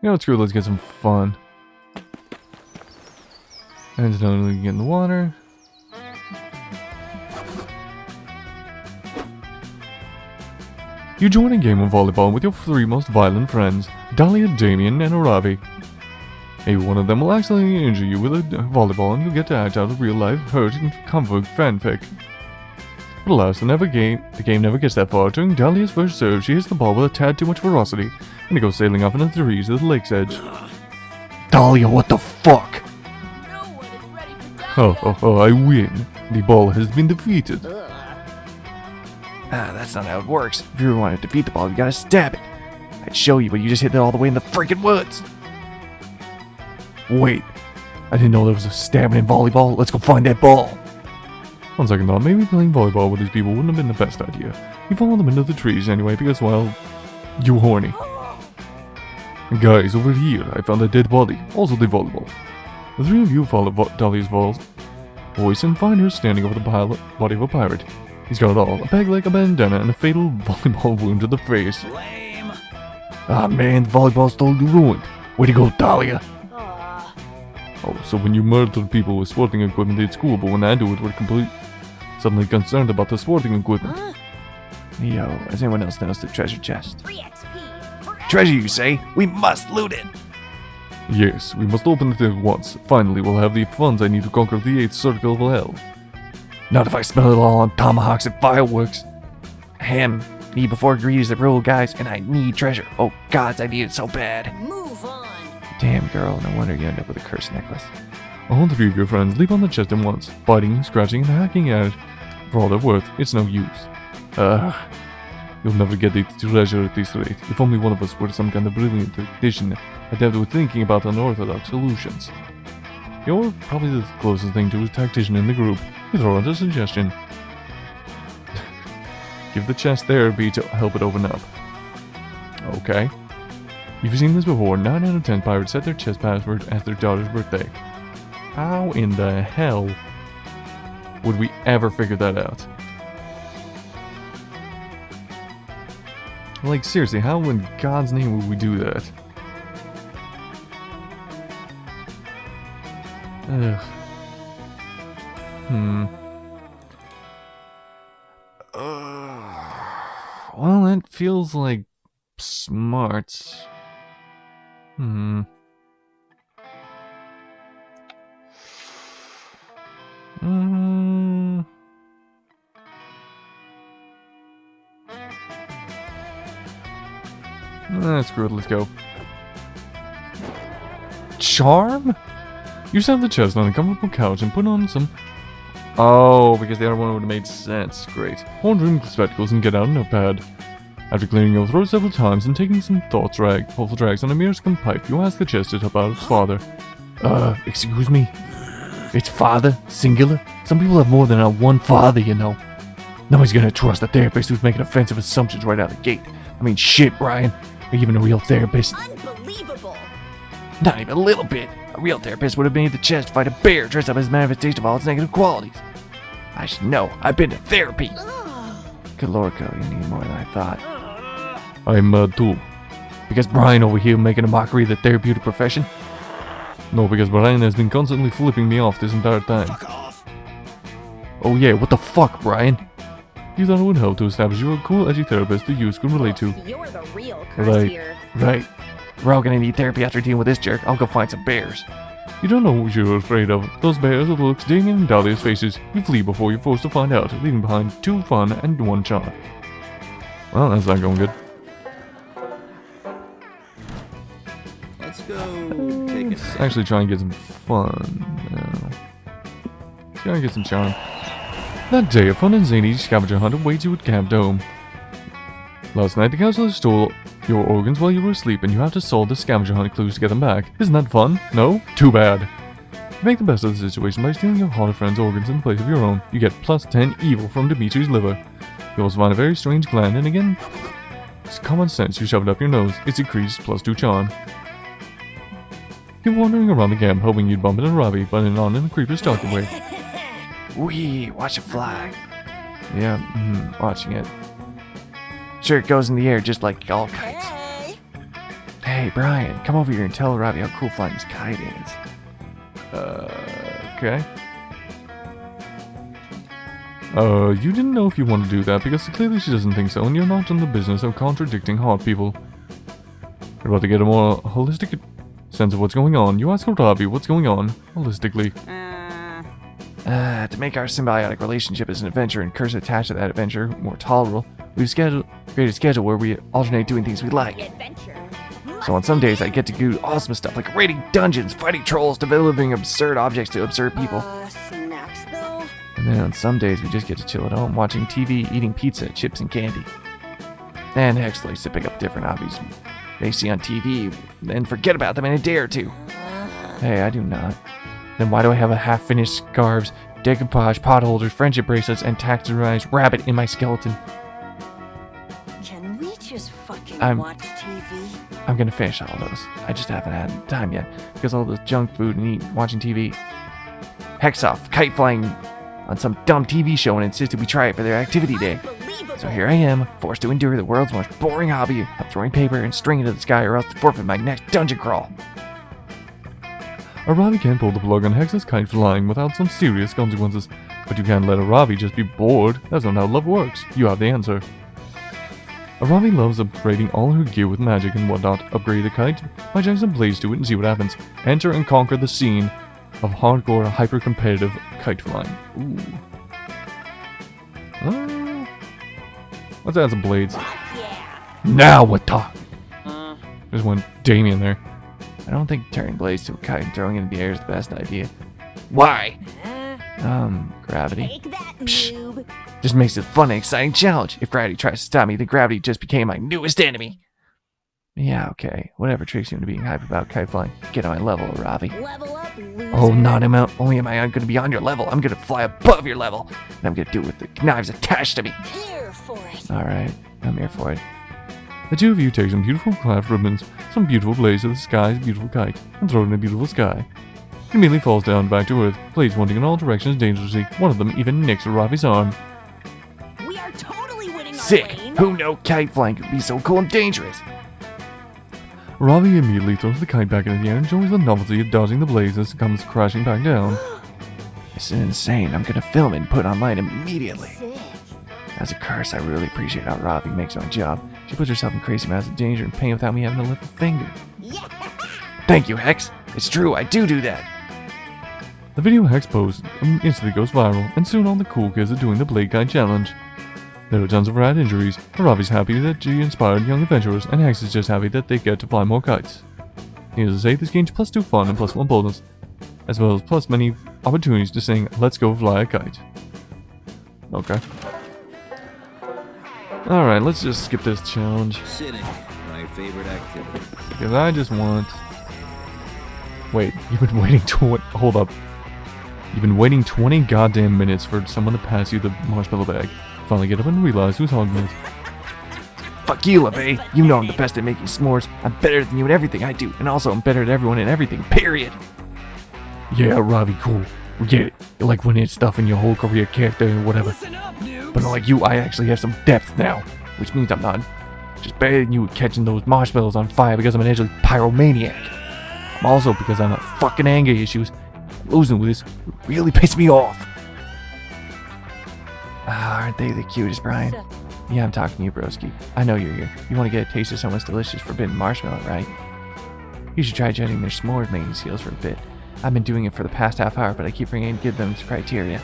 You know, it's good. Let's get some fun. And then we can get in the water. You join a game of volleyball with your 3 most violent friends, Dahlia, Damien, and Aaravi. Maybe one of them will accidentally injure you with a volleyball and you'll get to act out a real-life hurt and comfort fanfic. But alas, the game never gets that far. During Dahlia's first serve, she hits the ball with a tad too much velocity, and it goes sailing off into the trees at the lake's edge. Dahlia, what the fuck?
No one is ready for
Oh, I win. The ball has been defeated.
That's not how it works. If you really want to defeat the ball, you gotta stab it. I'd show you, but you just hit it all the way in the freaking woods.
Wait, I didn't know there was a stabbing in volleyball. Let's go find that ball. One second thought, maybe playing volleyball with these people wouldn't have been the best idea. You follow them into the trees anyway because, well, you're horny. Guys, over here, I found a dead body, also the volleyball. The 3 of you follow Dahlia's voice and find her standing over the body of a pirate. He's got it all, a peg leg, a bandana, and a fatal volleyball wound to the face.
Lame.
Ah man, the volleyball's totally ruined. Way to go, Dahlia. Oh, so when you murdered people with sporting equipment at school, but when I do it, we're suddenly concerned about the sporting equipment.
Yo, does anyone else notice the treasure chest?
Free XP.
Treasure, you say? We must loot it!
Yes, we must open it at once. Finally, we'll have the funds I need to conquer the 8th circle of hell.
Not if I spell it all on tomahawks and fireworks. Need before greed is the rule, guys, and I need treasure. Oh gods, I need it so bad.
Move on.
Damn, girl, no wonder you end up with a cursed necklace.
All 3 of your friends leap on the chest at once, biting, scratching, and hacking at it. For all they're worth, it's no use. Ugh. You'll never get the treasure at this rate. If only one of us were some kind of brilliant tactician, adept with thinking about unorthodox solutions. You're probably the closest thing to a tactician in the group. You throw out a suggestion. Give the chest therapy to help it open up. Okay. You've seen this before. 9 out of 10 pirates set their chest password as their daughter's birthday. How in the hell would we ever figure that out? Like, seriously, how in God's name would we do that? Ugh. Well, it feels like smart. Screw it, let's go. Charm? You set the chest on a comfortable couch and put on some... Oh, because the other one would have made sense. Great. Horn rimmed spectacles and get out a notepad. After clearing your throat several times and taking some hopeful drags on a Mexican pipe, you ask the chest to help out its father.
Excuse me? It's father? Singular? Some people have more than one father, you know. Nobody's gonna trust a therapist who's making offensive assumptions right out of the gate. I mean, shit, Brian. Are you even a real therapist?
Unbelievable.
Not even a little bit. A real therapist would have made the chest fight a bear dressed up as a manifestation of all its negative qualities. I should know. I've been to therapy. Good lord, Cody, you need more than I thought.
I'm too.
Because Brian over here making a mockery of the therapeutic profession?
No, because Brian has been constantly flipping me off this entire time.
Fuck off.
Oh yeah, what the fuck, Brian?
You thought it would help to establish you a cool, edgy therapist the youth could relate to.
You're the real curse
Right.
here.
Right. We're all gonna need therapy after dealing with this jerk. I'll go find some bears.
You don't know what you're afraid of. Those bears with looks Damien and Dahlia's faces. You flee before you're forced to find out, leaving behind 2 fun and 1 charm. Well, that's not going good.
Let's go take a sip.
Actually try and get some fun now. Try and get some charm. That day, a fun and zany scavenger hunt awaits you at Camp Dome. Last night, the counselor stole your organs while you were asleep, and you have to solve the scavenger hunt clues to get them back. Isn't that fun? No? Too bad. You make the best of the situation by stealing your hotter friend's organs in place of your own. You get plus 10 evil from Dimitri's liver. You also find a very strange gland, and again, it's common sense. You shove it up your nose. It secretes plus 2 charm. You're wandering around the camp, hoping you'd bump into Aaravi, but not in a creepy stalking way.
Wee, watch it fly. Yeah, watching it. Sure, it goes in the air just like all kites.
Hey.
Hey, Brian, come over here and tell Aaravi how cool flying this kite is.
Okay. You didn't know if you want to do that because clearly she doesn't think so, and you're not in the business of contradicting hot people. You're about to get a more holistic sense of what's going on. You ask Aaravi what's going on, holistically.
To make our symbiotic relationship as an adventure and curse attached to that adventure more tolerable, we've created a schedule where we alternate doing things we like.
Adventure.
So on some days I get to do awesome stuff like raiding dungeons, fighting trolls, delivering absurd objects to absurd people.
Snacks though?
And then on some days we just get to chill at home, watching TV, eating pizza, chips, and candy. And Hex likes to pick up different hobbies they see on TV and forget about them in a day or two. Hey, I do not. Then why do I have a half-finished scarves, decoupage, pot holders, friendship bracelets, and taxidermized rabbit in my skeleton?
Can we just fucking
I'm-
watch TV?
I'm gonna finish all those. I just haven't had time yet because all this junk food and watching TV. Hex off kite flying on some dumb TV show and insisted we try it for their activity day.
Unbelievable.
So here I am, forced to endure the world's most boring hobby of throwing paper and string into the sky or else to forfeit my next dungeon crawl.
Aaravi can't pull the plug on Hex's kite flying without some serious consequences, but you can't let Aaravi just be bored. That's not how love works. You have the answer. Aaravi loves upgrading all her gear with magic and whatnot. Upgrade the kite by adding some blaze to it and see what happens. Enter and conquer the scene of hardcore, hyper-competitive kite flying. Ooh. Let's add some blades.
Now what the?
There's one Damien there.
I don't think turning blades to a kite and throwing it in the air is the best idea. Why? Gravity.
Take that,
Psh.
noob.
Just makes it a fun and exciting challenge. If gravity tries to stop me, then gravity just became my newest enemy. Yeah, okay. Whatever tricks you into being hype about kite flying. Get on my level, Aaravi.
Level up, loser.
Oh, not only am I going to be on your level, I'm going to fly above your level. And I'm going to do it with the knives attached to me.
Here for it.
Alright, I'm here for it.
The two of you take some beautiful craft ribbons, some beautiful blades to the sky's beautiful kite, and throw it in a beautiful sky. It immediately falls down back to earth, blades pointing in all directions dangerously. One of them even nicks Aaravi's arm.
We are totally winning our
Sick!
lane.
Who knew kite flying could be so cool and dangerous?
Aaravi immediately throws the kite back into the air and enjoys the novelty of dodging the blades as it comes crashing back down.
This is insane. I'm going to film it and put it online immediately.
Sick.
As a curse, I really appreciate how Aaravi makes my job. She puts herself in crazy amounts of danger and pain without me having to lift a finger.
Yeah.
Thank you, Hex. It's true, I do that.
The video Hex posts instantly goes viral, and soon all the cool kids are doing the Blade Kite Challenge. There are tons of rad injuries. Aaravi's happy that she inspired young adventurers, and Hex is just happy that they get to fly more kites. Needless to say, this game's +2 fun and +1 bonus, as well as plus many opportunities to sing "Let's Go Fly a Kite." Okay. Alright, let's just skip this challenge.
Sitting, my favorite activity.
Because I just want... Wait, you've been waiting hold up. You've been waiting 20 goddamn minutes for someone to pass you the marshmallow bag. Finally get up and realize who's hogging it.
Fuck you, LeVay. You know I'm the best at making s'mores. I'm better than you at everything I do, and also I'm better than everyone in everything, period.
Yeah, Ravi, cool. We get it. You like winning stuff in your whole career character or whatever.
Listen up, noobs.
But unlike you, I actually have some depth now. Which means I'm not just better than you at catching those marshmallows on fire because I'm an edgy pyromaniac. I'm also because I'm a fucking anger issues. Losing with this really pissed me off. Aren't they the cutest, Brian? Yeah, I'm talking to you, broski. I know you're here. You want to get a taste of someone's delicious forbidden marshmallow, right? You should try judging their s'mores making skills for a bit. I've been doing it for the past half hour, but I keep forgetting to give them criteria.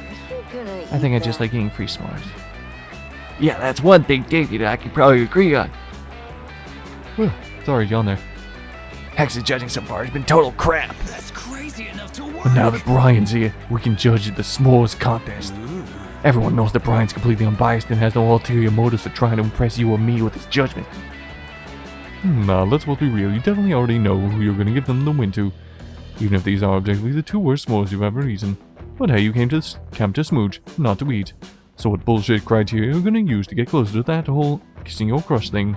I think I just like eating free s'mores. Yeah, that's one thing, Davey, that I could probably agree on. Sorry, John there. Hex's judging so far has been total crap.
That's crazy enough to work.
But now that Brian's here, we can judge the s'mores contest. Everyone knows that Brian's completely unbiased and has no ulterior motives for trying to impress you or me with his judgment. Nah, let's be real. You definitely already know who you're going to give them the win to. Even if these are objectively the two worst s'mores you've ever eaten. But hey, you came to this camp to smooch, not to eat. So what bullshit criteria are you going to use to get closer to that whole kissing your crush thing?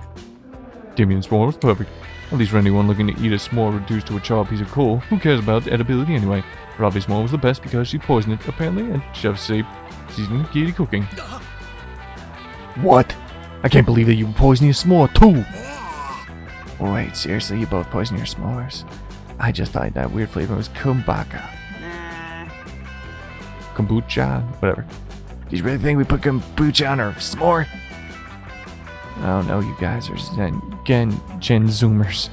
Damien's s'more was perfect. At least for anyone looking to eat a s'more reduced to a charred piece of coal, who cares about edibility anyway? Ravi's s'more was the best because she poisoned it, apparently, and Chef Safe seasoned kitty cooking. What? I can't believe that you poisoned your s'more too!
Wait, seriously, you both poisoned your s'mores? I just thought that weird flavor was kumbaka. Kombucha? Whatever. Do you really think we put kombucha on our s'more? Oh no, you guys are Gen Zoomers.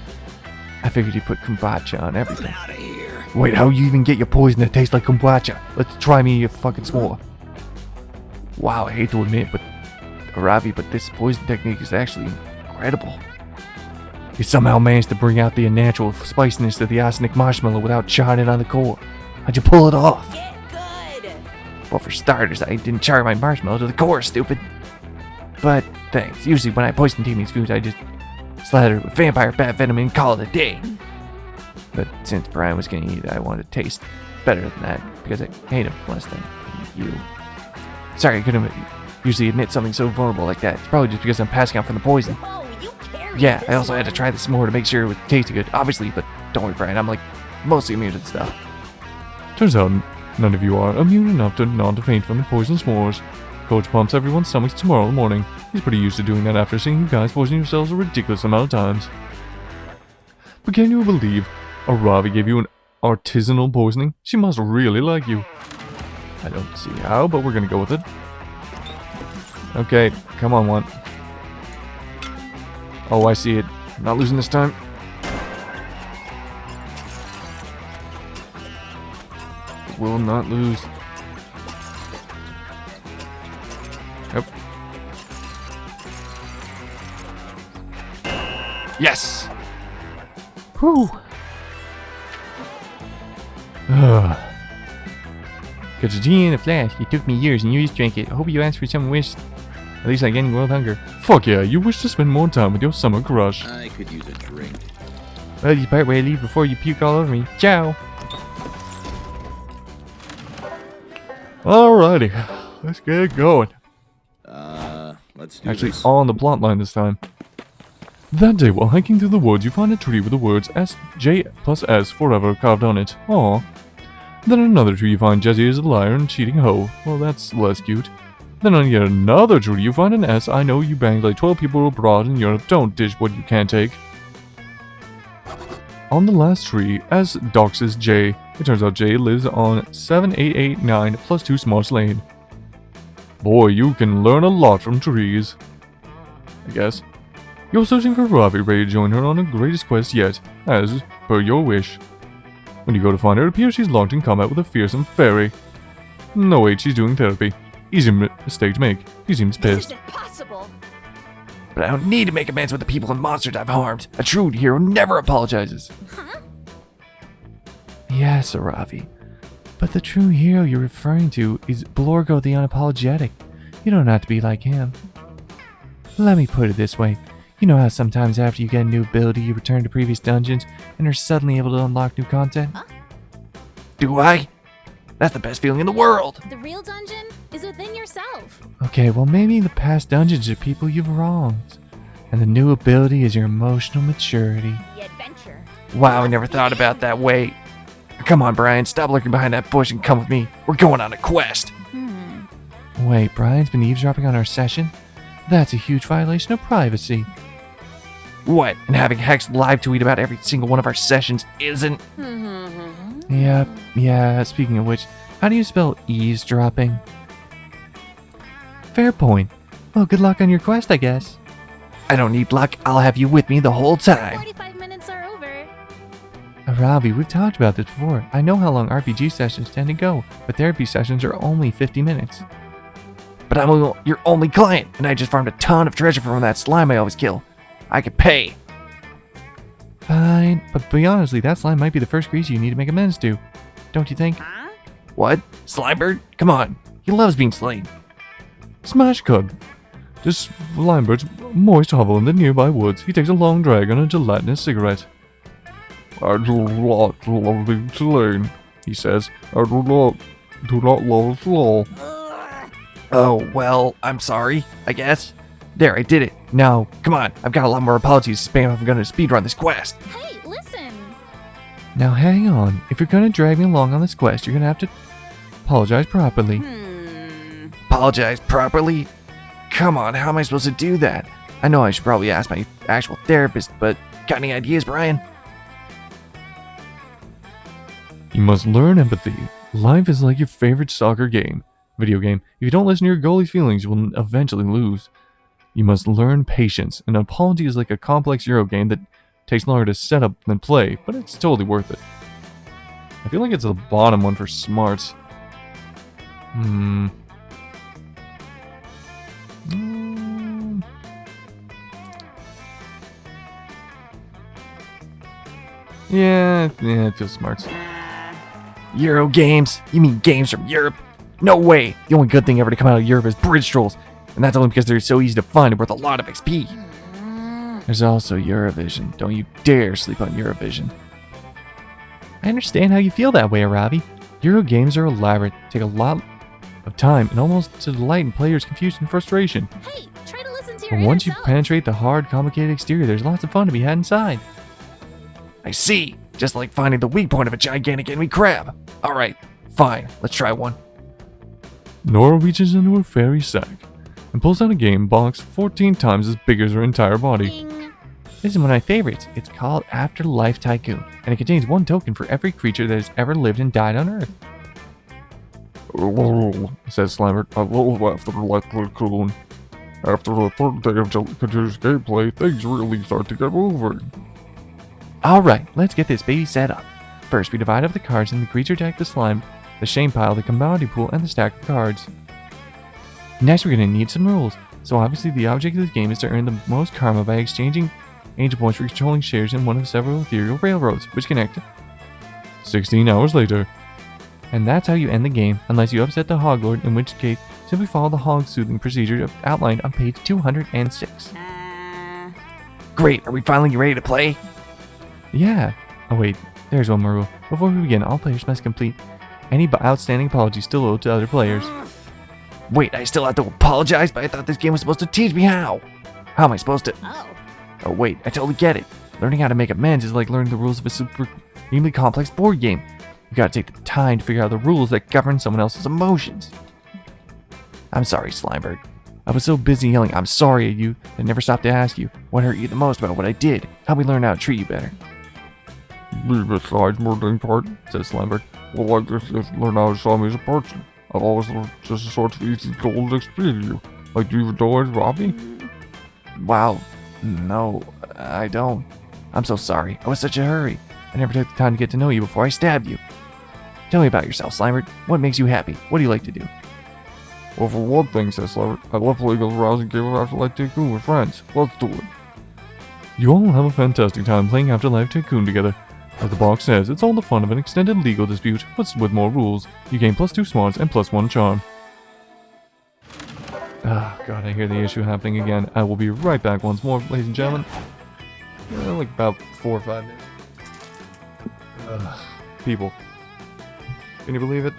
I figured you put kombucha on everything.
Out of here.
Wait, how you even get your poison that tastes like kombucha? Let's try me your fucking s'more. Wow, I hate to admit, but Aaravi, but this poison technique is actually incredible. You somehow managed to bring out the unnatural spiciness of the arsenic marshmallow without charring it on the core. How'd you pull it off?
Get good.
Well, for starters, I didn't char my marshmallow to the core, stupid. But thanks. Usually when I poison Timmy's foods, I just slather it with vampire bat venom and call it a day. But since Brian was gonna eat it, I wanted to taste better than that because I hate him less than you. Sorry, I couldn't usually admit something so vulnerable like that. It's probably just because I'm passing out from the poison.
Oh, you carry
Yeah,
this
I also had to
one.
try this more to make sure it would taste good, obviously, but don't worry, Brian, I'm like mostly immune to the stuff.
Turns out none of you are immune enough to not to faint from the poison s'mores. Coach pumps everyone's stomachs tomorrow morning. He's pretty used to doing that after seeing you guys poison yourselves a ridiculous amount of times. But can you believe Aaravi gave you an artisanal poisoning? She must really like you. I don't see how, but we're gonna go with it. Okay, come on, one. Oh, I see it. I'm not losing this time. Will not lose. Yep. Yes! Whew. Got your genie in a flash. It took me years and you just drank it. I hope you asked for some wish. At least like any world hunger. Fuck yeah, you wish to spend more time with your summer crush.
I could use a drink.
Well, you part where I leave before you puke all over me. Ciao!
Alrighty, let's get it going.
Let's do
Actually,
this.
on the plot line this time. That day, while hiking through the woods, you find a tree with the words J plus S forever carved on it. Aww. Then on another tree, you find Jesse is a liar and cheating hoe. Well, that's less cute. Then on yet another tree, you find an S. I know you banged like 12 people abroad in Europe. Don't dish what you can't take. On the last tree, S doxes J. It turns out J lives on 7889 plus 2 Smarts Lane. Boy, you can learn a lot from trees. I guess. You're searching for Aaravi, ready to join her on her greatest quest yet, as per your wish. When you go to find her, it appears she's locked in combat with a fearsome fairy. No wait, she's doing therapy. Easy mistake to make. She seems
This
pissed.
isn't possible.
But I don't need to make amends with the people and monsters I've harmed. A true hero never apologizes.
Huh?
Yes, Aaravi. But the true hero you're referring to is Blorgo the Unapologetic. You don't have to be like him. Let me put it this way. You know how sometimes after you get a new ability, you return to previous dungeons and are suddenly able to unlock new content?
Huh?
Do I? That's the best feeling in the world!
The real dungeon is within yourself.
Okay, well maybe the past dungeons are people you've wronged. And the new ability is your emotional maturity.
The adventure.
Wow, I never thought about that. Wait. Come on, Brian, stop lurking behind that bush and come with me. We're going on a quest. Wait, Brian's been eavesdropping on our session? That's a huge violation of privacy. What? And having Hex live tweet about every single one of our sessions isn't? Yep, yeah, speaking of which, how do you spell eavesdropping? Fair point. Well, good luck on your quest, I guess. I don't need luck, I'll have you with me the whole time.
45 minutes are over.
Aaravi, we've talked about this before. I know how long RPG sessions tend to go, but therapy sessions are only 50 minutes. But I'm your only client, and I just farmed a ton of treasure from that slime I always kill. I could pay. Fine, but be honestly, that slime might be the first creature you need to make amends to. Don't you think?
Huh?
What? Slimebird? Come on. He loves being slain.
Smash cut. This Limebird's moist hovel in the nearby woods. He takes a long drag on a gelatinous cigarette. I do not love being slain, he says. I do not love it at all.
Oh, well, I'm sorry, I guess. There, I did it. Now, come on. I've got a lot more apologies to spam if I'm going to speedrun this quest.
Hey, listen.
Now, hang on. If you're going to drag me along on this quest, you're going to have to apologize properly. Apologize properly? Come on, how am I supposed to do that? I know I should probably ask my actual therapist, but got any ideas, Brian?
You must learn empathy. Life is like your favorite soccer video game. If you don't listen to your goalie's feelings, you will eventually lose. You must learn patience. An apology is like a complex Euro game that takes longer to set up than play, but it's totally worth it. I feel like it's the bottom one for smarts. Yeah, it feels smarts.
Euro games? You mean games from Europe? No way! The only good thing ever to come out of Europe is bridge trolls, and that's only because they're so easy to find and worth a lot of XP. There's also Eurovision. Don't you dare sleep on Eurovision. I understand how you feel that way, Aaravi. Euro games are elaborate, take a lot of time, and almost to delight in players' confusion and frustration.
Hey, try to listen to
But
your inner
once you
self.
penetrate the hard, complicated exterior, there's lots of fun to be had inside.
I see. Just like finding the weak point of a gigantic enemy crab. Alright, fine. Let's try one.
Nora reaches into her fairy sack and pulls out a game box 14 times as big as her entire body.
Ding.
This is one of my favorites. It's called Afterlife Tycoon, and it contains one token for every creature that has ever lived and died on Earth.
Says Slimer. I love Afterlife Tycoon. After the third day of continuous gameplay, things really start to get moving.
Alright, let's get this baby set up. First, we divide up the cards in the creature deck, the slime, the shame pile, the commodity pool, and the stack of cards. Next, we're going to need some rules. So obviously the object of this game is to earn the most karma by exchanging angel points for controlling shares in one of several ethereal railroads, which connect
16 hours later.
And that's how you end the game, unless you upset the Hoglord, in which case, simply follow the Hog soothing procedure outlined on page 206. Great, are we finally ready to play?
Yeah. Oh wait, there's one more rule. Before we begin, all players must complete any outstanding apologies still owed to other players.
Wait, I still have to apologize, but I thought this game was supposed to teach me how. How am I supposed to?
Oh.
Oh wait, I totally get it. Learning how to make amends is like learning the rules of a supremely complex board game. You gotta take the time to figure out the rules that govern someone else's emotions. I'm sorry, Slimebird. I was so busy yelling I'm sorry at you that I never stopped to ask you what hurt you the most about what I did. Help me learn how to treat you better.
Besides murdering part, says Slimer. Well, I just learn how to saw me as a person. I've always learned just a sort of easy gold XP to you. Like, do you even know Robbie?
Wow, no, I don't. I'm so sorry. I was such a hurry. I never took the time to get to know you before I stabbed you. Tell me about yourself, Slimer. What makes you happy? What do you like to do?
Well, for one thing, says Slimer, I love playing a rousing game of Afterlife Tycoon with friends. Let's do it. You all have a fantastic time playing Afterlife Tycoon together. As the box says, it's all the fun of an extended legal dispute, but with more rules. You gain +2 smarts and +1 charm. Ah, God, I hear the issue happening again. I will be right back once more, ladies and gentlemen. Like about 4 or 5 minutes. People. Can you believe it?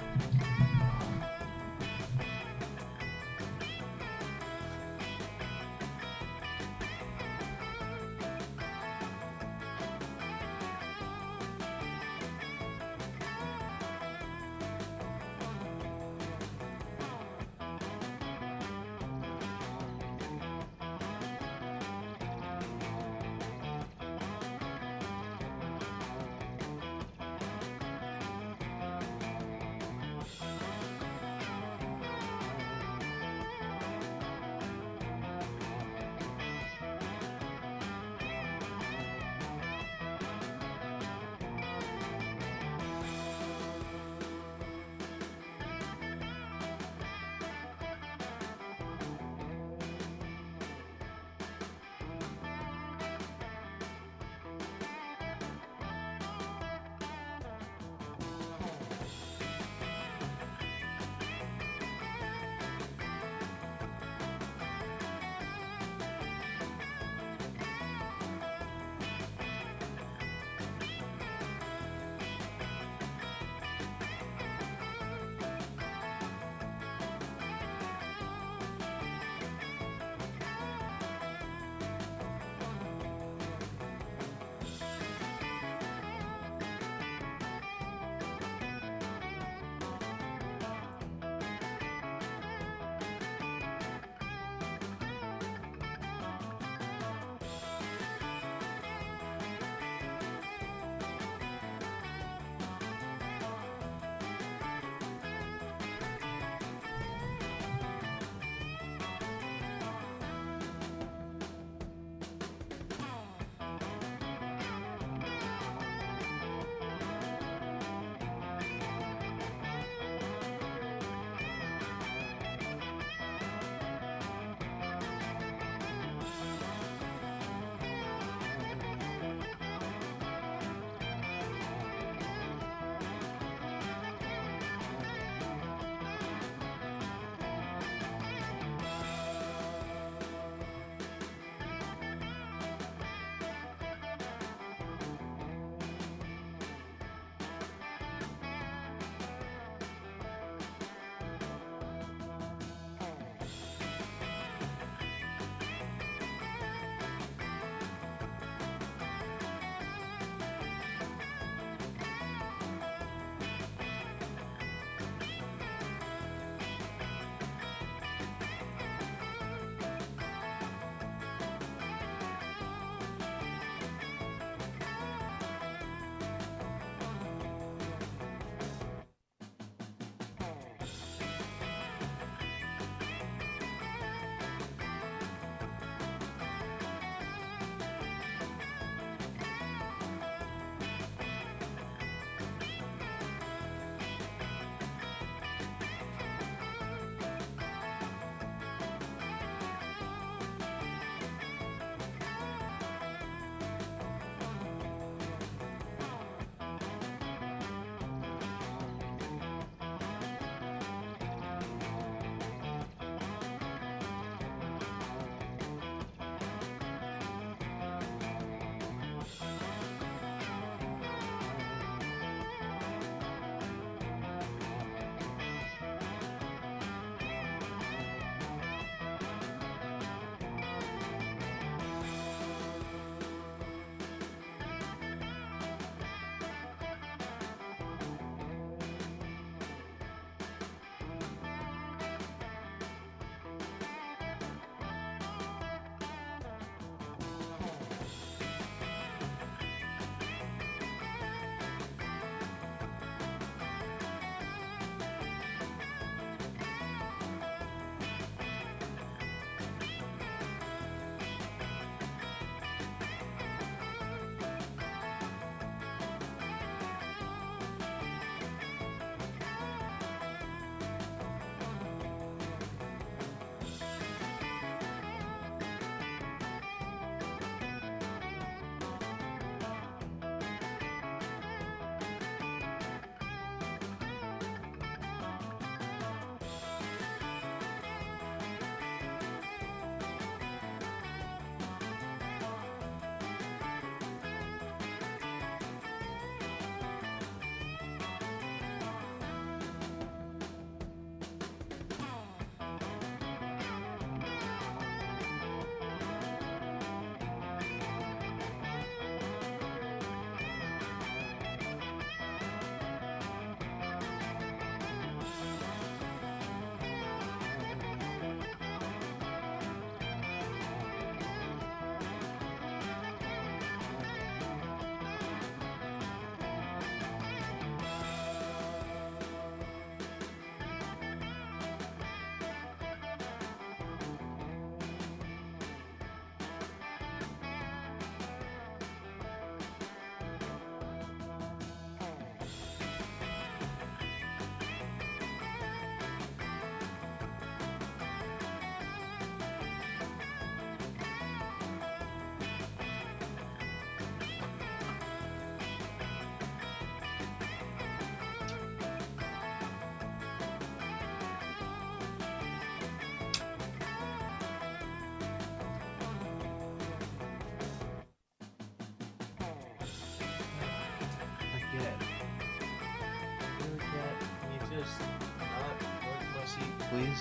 just not go to my seat, please?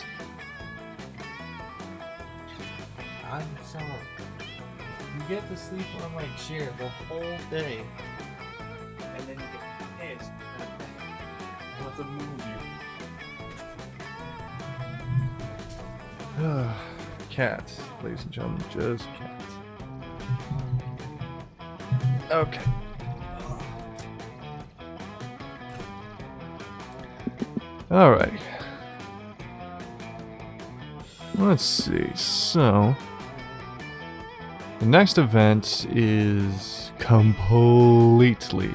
I'm sorry. You get to sleep on my chair the whole day, and then you get pissed. I want to move you. Cats, ladies and gentlemen, just cats. Okay. Alright. Let's see. So, the next event is completely,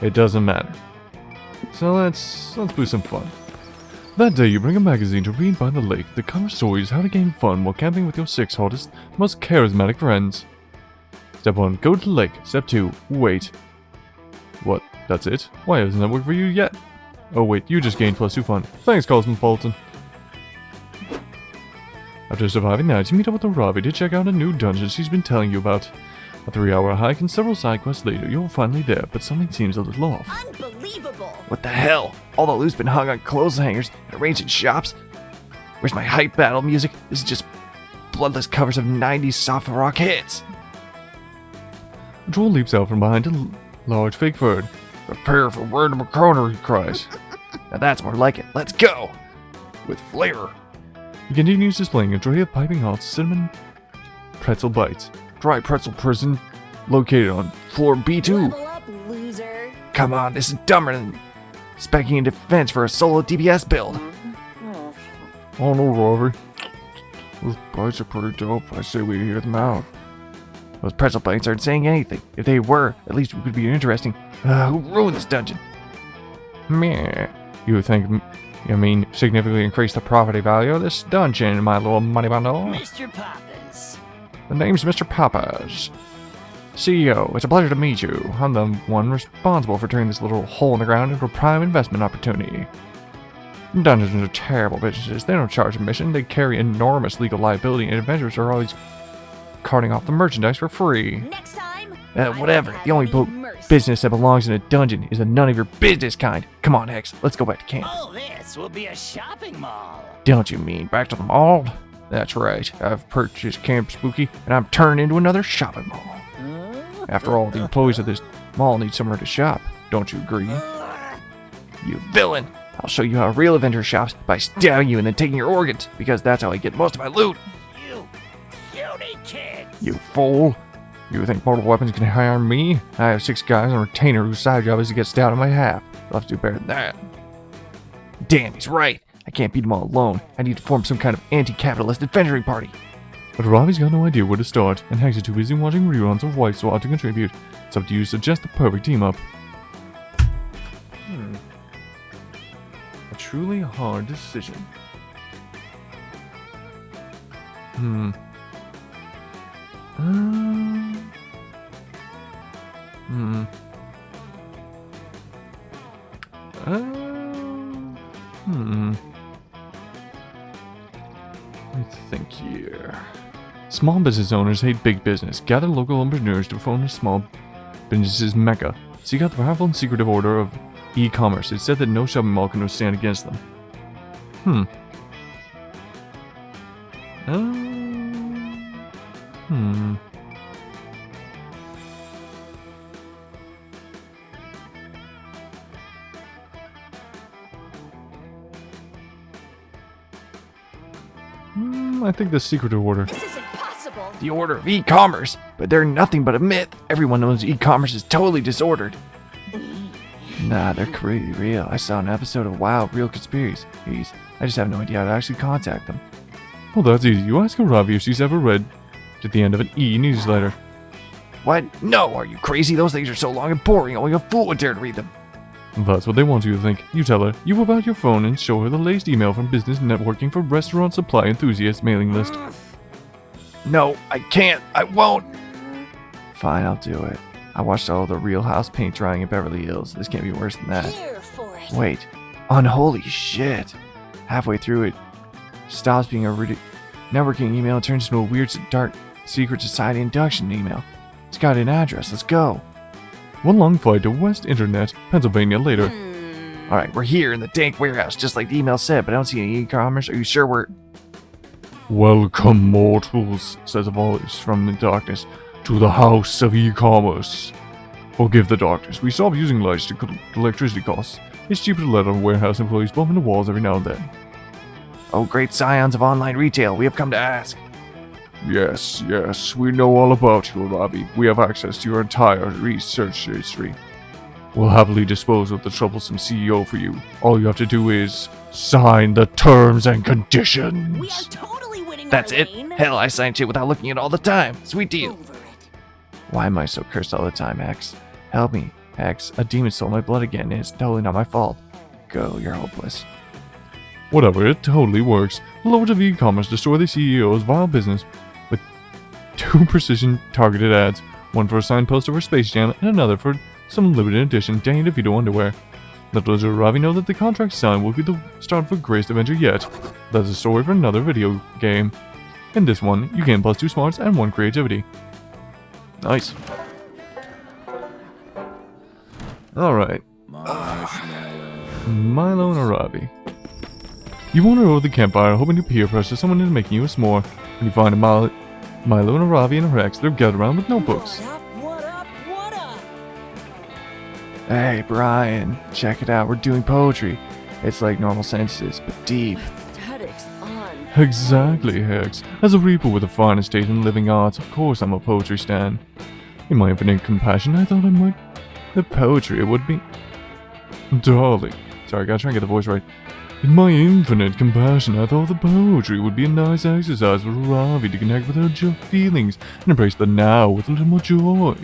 it doesn't matter. So let's boost some fun. That day, you bring a magazine to read by the lake that covers stories how to gain fun while camping with your 6 hottest, most charismatic friends. Step 1, go to the lake. Step 2, wait. What? That's it? Why hasn't that worked for you yet? Oh wait, you just gained +2 fun. Thanks, Cosmopolitan. After surviving that, you meet up with Aaravi to check out a new dungeon she's been telling you about. A 3-hour hike and several side quests later, you're finally there, but something seems a little off.
Unbelievable.
What the hell? All the loot's been hung on clothes hangers and arranged in shops? Where's my hype battle music? This is just bloodless covers of 90s soft rock hits. A troll leaps out from behind a large fake bird. Prepare for word of a corner, he cries. Now that's more like it. Let's go! With flavor. He continues displaying a tray of piping hot cinnamon pretzel bites. Dry pretzel prison located on floor B2.
Level up, loser.
Come on, this is dumber than specking in defense for a solo DPS build. Oh no, Robbie. Those bites are pretty dope. I say we hear them out. Those pretzel bites aren't saying anything. If they were, at least it could be interesting. Who ruined this dungeon? Meh. You think, significantly increase the property value of this dungeon, my little money bundle?
Mr. Poppins.
The name's Mr. Papas. CEO, it's a pleasure to meet you. I'm the one responsible for turning this little hole in the ground into a prime investment opportunity. Dungeons are terrible businesses. They don't charge admission. They carry enormous legal liability, and adventurers are always carting off the merchandise for free.
Next time.
Whatever. The only business that belongs in a dungeon is the none of your business kind. Come on, Hex. Let's go back to camp.
Oh, this will be a shopping mall.
Don't you mean back to the mall? That's right. I've purchased Camp Spooky, and I'm turning into another shopping mall. After all, the employees of this mall need somewhere to shop. Don't you agree? You villain! I'll show you how a real Avenger shops by stabbing you and then taking your organs, because that's how I get most of my loot.
You cutie kid.
You fool! You think Mortal Weapons can harm me? I have 6 guys and a retainer whose side job is to get stabbed on my half. I'll have to do better than that. Damn, he's right. I can't beat them all alone. I need to form some kind of anti-capitalist adventuring party. But Robbie's got no idea where to start, and Hex is too busy watching reruns of White Swat to contribute. It's up to you to suggest the perfect team-up. A truly hard decision. Let me think here. Small business owners hate big business. Gather local entrepreneurs to form a small business's mecca. Seek out the powerful and secretive order of e-commerce. It's said that no shopping mall can stand against them. I think the secretive order.
This is impossible.
The order of e-commerce, but they're nothing but a myth. Everyone knows e-commerce is totally disordered. Nah, they're pretty real. I saw an episode of WoW Real Conspiracies. I just have no idea how to actually contact them. Well, that's easy. You ask Aaravi if she's ever read at the end of an e-newsletter. What? No, are you crazy? Those things are so long and boring, only a fool would dare to read them. That's what they want you to think. You tell her, you whip out your phone and show her the latest email from Business Networking for Restaurant Supply Enthusiast mailing list. No, I can't. I won't. Fine, I'll do it. I watched all the Real House paint drying in Beverly Hills. This can't be worse than that.
Here for it.
Wait. Unholy shit. Halfway through it stops being a networking email and turns into a weird, dark, secret society induction email. It's got an address. Let's go. One long flight to West Internet, Pennsylvania later. Alright, we're here in the dank warehouse, just like the email said, but I don't see any e-commerce. Are you sure we're...
Welcome, mortals, says a voice from the darkness, to the house of e-commerce. Forgive the darkness. We stopped using lights to cut electricity costs. It's cheaper to let our warehouse employees bump into walls every now and then.
Oh, great scions of online retail, we have come to ask.
Yes, we know all about you, Aaravi. We have access to your entire research history. We'll happily dispose of the troublesome CEO for you. All you have to do is sign the terms and conditions.
We are totally winning.
That's it?
Arlene.
Hell, I sign shit without looking at it all the time. Sweet deal.
Over it.
Why am I so cursed all the time, X? Help me, X. A demon stole my blood again, and it's totally not my fault. Go, you're hopeless.
Whatever, it totally works. The Lords of E-commerce destroy the CEO's vile business with 2 precision-targeted ads, one for a signpost over Space Jam and another for some limited edition Dane DeVito underwear. Let Blizzard Aaravi know that the contract signed will be the start of a greatest adventure yet. That's a story for another video game. In this one, you gain plus 2 smarts and 1 creativity. Nice. Alright,
Marshmallow.
Milo and Aaravi. You wander over the campfire hoping to peer pressure someone into making you a s'more. When you find Milo and Aaravi and Rex, they're gathered around with notebooks.
What up?
Hey, Brian, check it out. We're doing poetry. It's like normal sentences, but deep.
Aesthetics on.
Exactly, Hex. As a reaper with a fine estate in living arts, of course I'm a poetry stan. In my infinite compassion, I thought I might... The poetry would be... Darling. Sorry, gotta try and get the voice right. In my infinite compassion, I thought the poetry would be a nice exercise for Aaravi to connect with her feelings and embrace the now with a little more joy.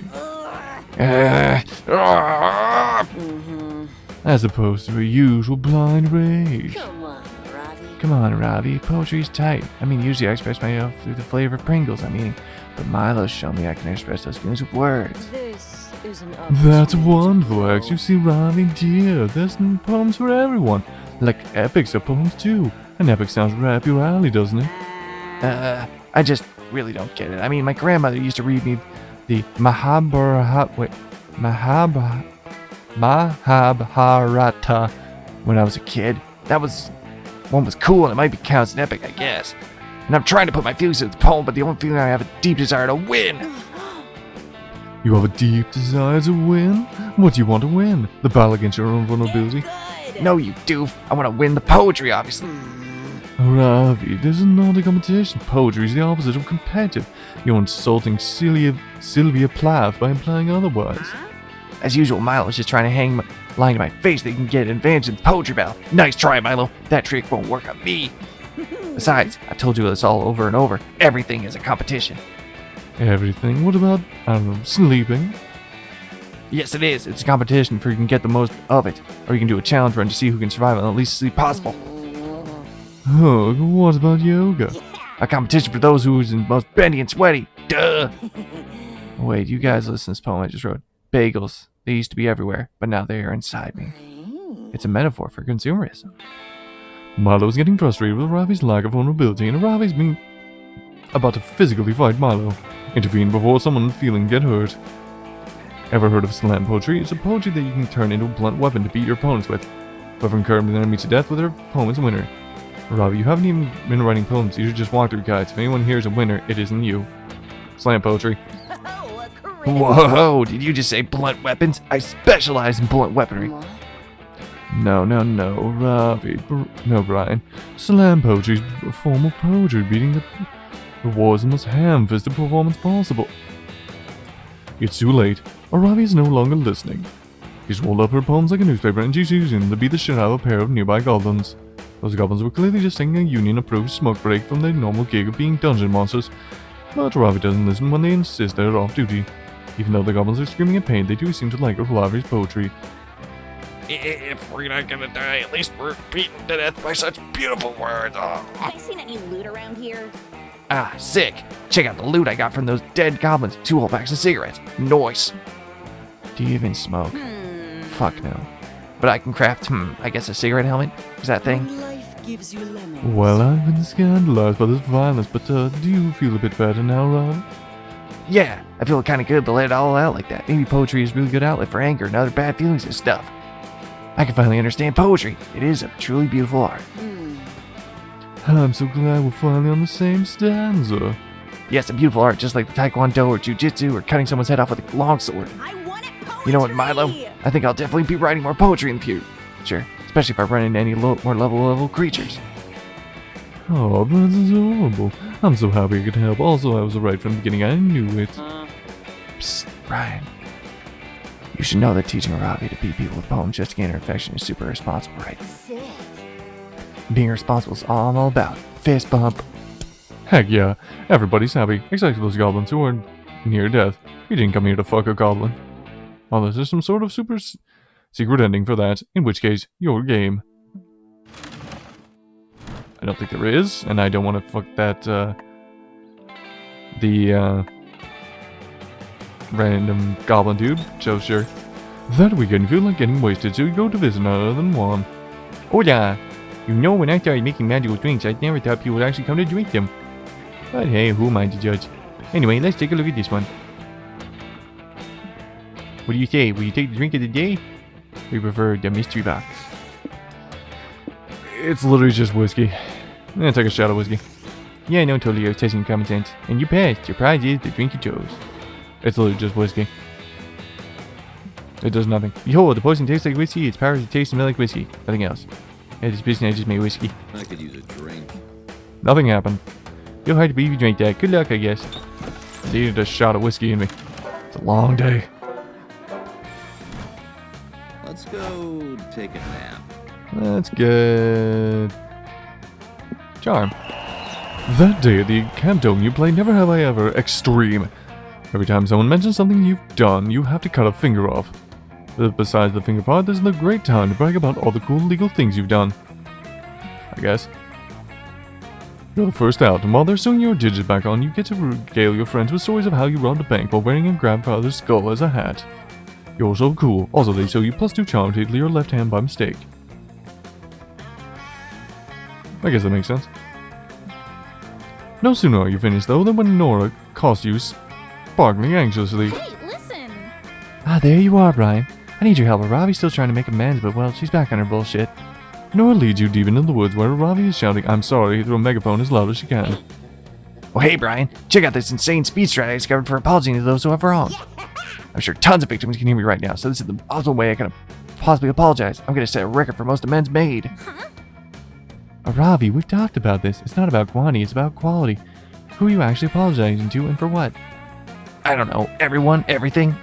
As opposed to a usual blind rage.
Come on, Ravi.
Come on, Aaravi. Poetry's tight. I mean, usually I express myself through the flavor of Pringles, but Milo's shown me I can express those feelings with words.
This is an
That's
opportunity
wonderful,
to
X. You see, Ravi, dear, there's poems for everyone. Like epics are poems too. An epic sounds right up your alley, doesn't it?
I just really don't get it. I mean, my grandmother used to read me the Mahabharata when I was a kid. That was one was cool and it might be counted as an epic, I guess. And I'm trying to put my feelings into the poem, but the only feeling I have a deep desire to win.
You have a deep desire to win? What do you want to win? The battle against your own vulnerability?
No, you doof. I want to win the poetry, obviously.
Ravi, this is not a competition. Poetry is the opposite of competitive. You're insulting Sylvia Plath by implying otherwise.
As usual, Milo's just trying to hang my line to my face that he can get an advantage in the poetry battle. Nice try, Milo. That trick won't work on me. Besides, I've told you this all over and over. Everything is a competition.
Everything? What about, I don't know, sleeping?
Yes, it is. It's a competition for who can get the most of it. Or you can do a challenge run to see who can survive on the least sleep possible.
Oh, what about yoga?
A competition for those who is the most bendy and sweaty. Duh! Wait, you guys listen to this poem I just wrote. Bagels. They used to be everywhere, but now they are inside me. It's a metaphor for consumerism.
Milo's getting frustrated with Ravi's lack of vulnerability, and Ravi's being about to physically fight Milo. Intervene before someone feeling get hurt. Ever heard of slam poetry? It's a poetry that you can turn into a blunt weapon to beat your opponents with. Whoever encourages an enemy to death with their poem is a winner. Ravi, you haven't even been writing poems, you should just walk through guides. If anyone here is a winner, it isn't you. Slam poetry.
Oh, a career.
Whoa, did you just say blunt weapons? I specialize in blunt weaponry.
No, Ravi. No, Brian. Slam poetry is a form of poetry, beating the war's the most ham-fisted performance possible. It's too late. Aaravi is no longer listening. He's rolled up her poems like a newspaper and she's using them to beat the shit out of a pair of nearby goblins. Those goblins were clearly just taking a union-approved smoke break from their normal gig of being dungeon monsters, but Aaravi doesn't listen when they insist they're off duty. Even though the goblins are screaming in pain, they do seem to like Aaravi's poetry.
If we're not gonna die, at least we're beaten to death by such beautiful words.
Have you seen any loot around here?
Ah, sick. Check out the loot I got from those dead goblins. 2 whole packs of cigarettes. Nice. Do you even smoke? Fuck no. But I can craft, I guess a cigarette helmet? Is that a thing?
When life gives you lemons.
Well, I've been scandalized by this violence, but do you feel a bit better now, Ravi?
Yeah, I feel kind of good to let it all out like that. Maybe poetry is a really good outlet for anger and other bad feelings and stuff. I can finally understand poetry. It is a truly beautiful art.
I'm so glad we're finally on the same stanza.
Yes, a beautiful art, just like the Taekwondo or Jiu-Jitsu or cutting someone's head off with a long sword.
I want it poetry.
You know what, Milo? I think I'll definitely be writing more poetry in the future. Especially if I run into any more level creatures.
Oh, that's adorable. I'm so happy I could help. Also, I was right from the beginning. I knew it.
Psst, Brian. You should know that teaching Aaravi to beat people with poems just to gain her affection is super irresponsible, right?
Sick.
Being responsible is all I'm all about. Fist bump.
Heck yeah. Everybody's happy, except those goblins who are near death. We didn't come here to fuck a goblin. Unless there's some sort of super secret ending for that, in which case, your game. I don't think there is, and I don't want to fuck that, random goblin dude, so sure. That weekend, feel like getting wasted, so you go to visit none other than Juan.
Hola! You know, when I started making magical drinks, I never thought people would actually come to drink them. But hey, who am I to judge? Anyway, let's take a look at this one. What do you say? Will you take the drink of the day? We prefer the mystery box.
It's literally just whiskey. Take a shot of whiskey.
Yeah, no, totally. I was testing common sense. And you passed. Your prize is the drink you chose.
It's literally just whiskey. It does nothing.
Behold, the poison tastes like whiskey. Its powers taste and smell like whiskey. Nothing else. At this business, I just made whiskey.
I could use a drink.
Nothing happened.
You'll have to believe you drank that. Good luck, I guess.
Needed a shot of whiskey in me. It's a long day.
Let's go take a nap.
That's good. Charm. That day at the campdome you play Never Have I Ever Extreme. Every time someone mentions something you've done, you have to cut a finger off. But besides the finger part, this is a great time to brag about all the cool legal things you've done. I guess. You're the first out, and while they're sewing your digits back on, you get to regale your friends with stories of how you robbed a bank while wearing your grandfather's skull as a hat. You're so cool. Also, they sew you +2 charm to your left hand by mistake. I guess that makes sense. No sooner are you finished, though, than when Nora calls you, sparkling anxiously.
Hey, listen!
Ah, there you are, Brian. I need your help. Aaravi's still trying to make amends, but well, she's back on her bullshit.
Nora leads you deep into the woods where Aaravi is shouting, "I'm sorry," through a megaphone as loud as she can.
Oh, hey, Brian. Check out this insane speed strat I discovered for apologizing to those who have wronged. I'm sure tons of victims can hear me right now, so this is the ultimate way I can possibly apologize. I'm going to set a record for most amends made.
Huh?
Aaravi, we've talked about this. It's not about quantity, it's about quality. Who are you actually apologizing to and for what? I don't know. Everyone? Everything?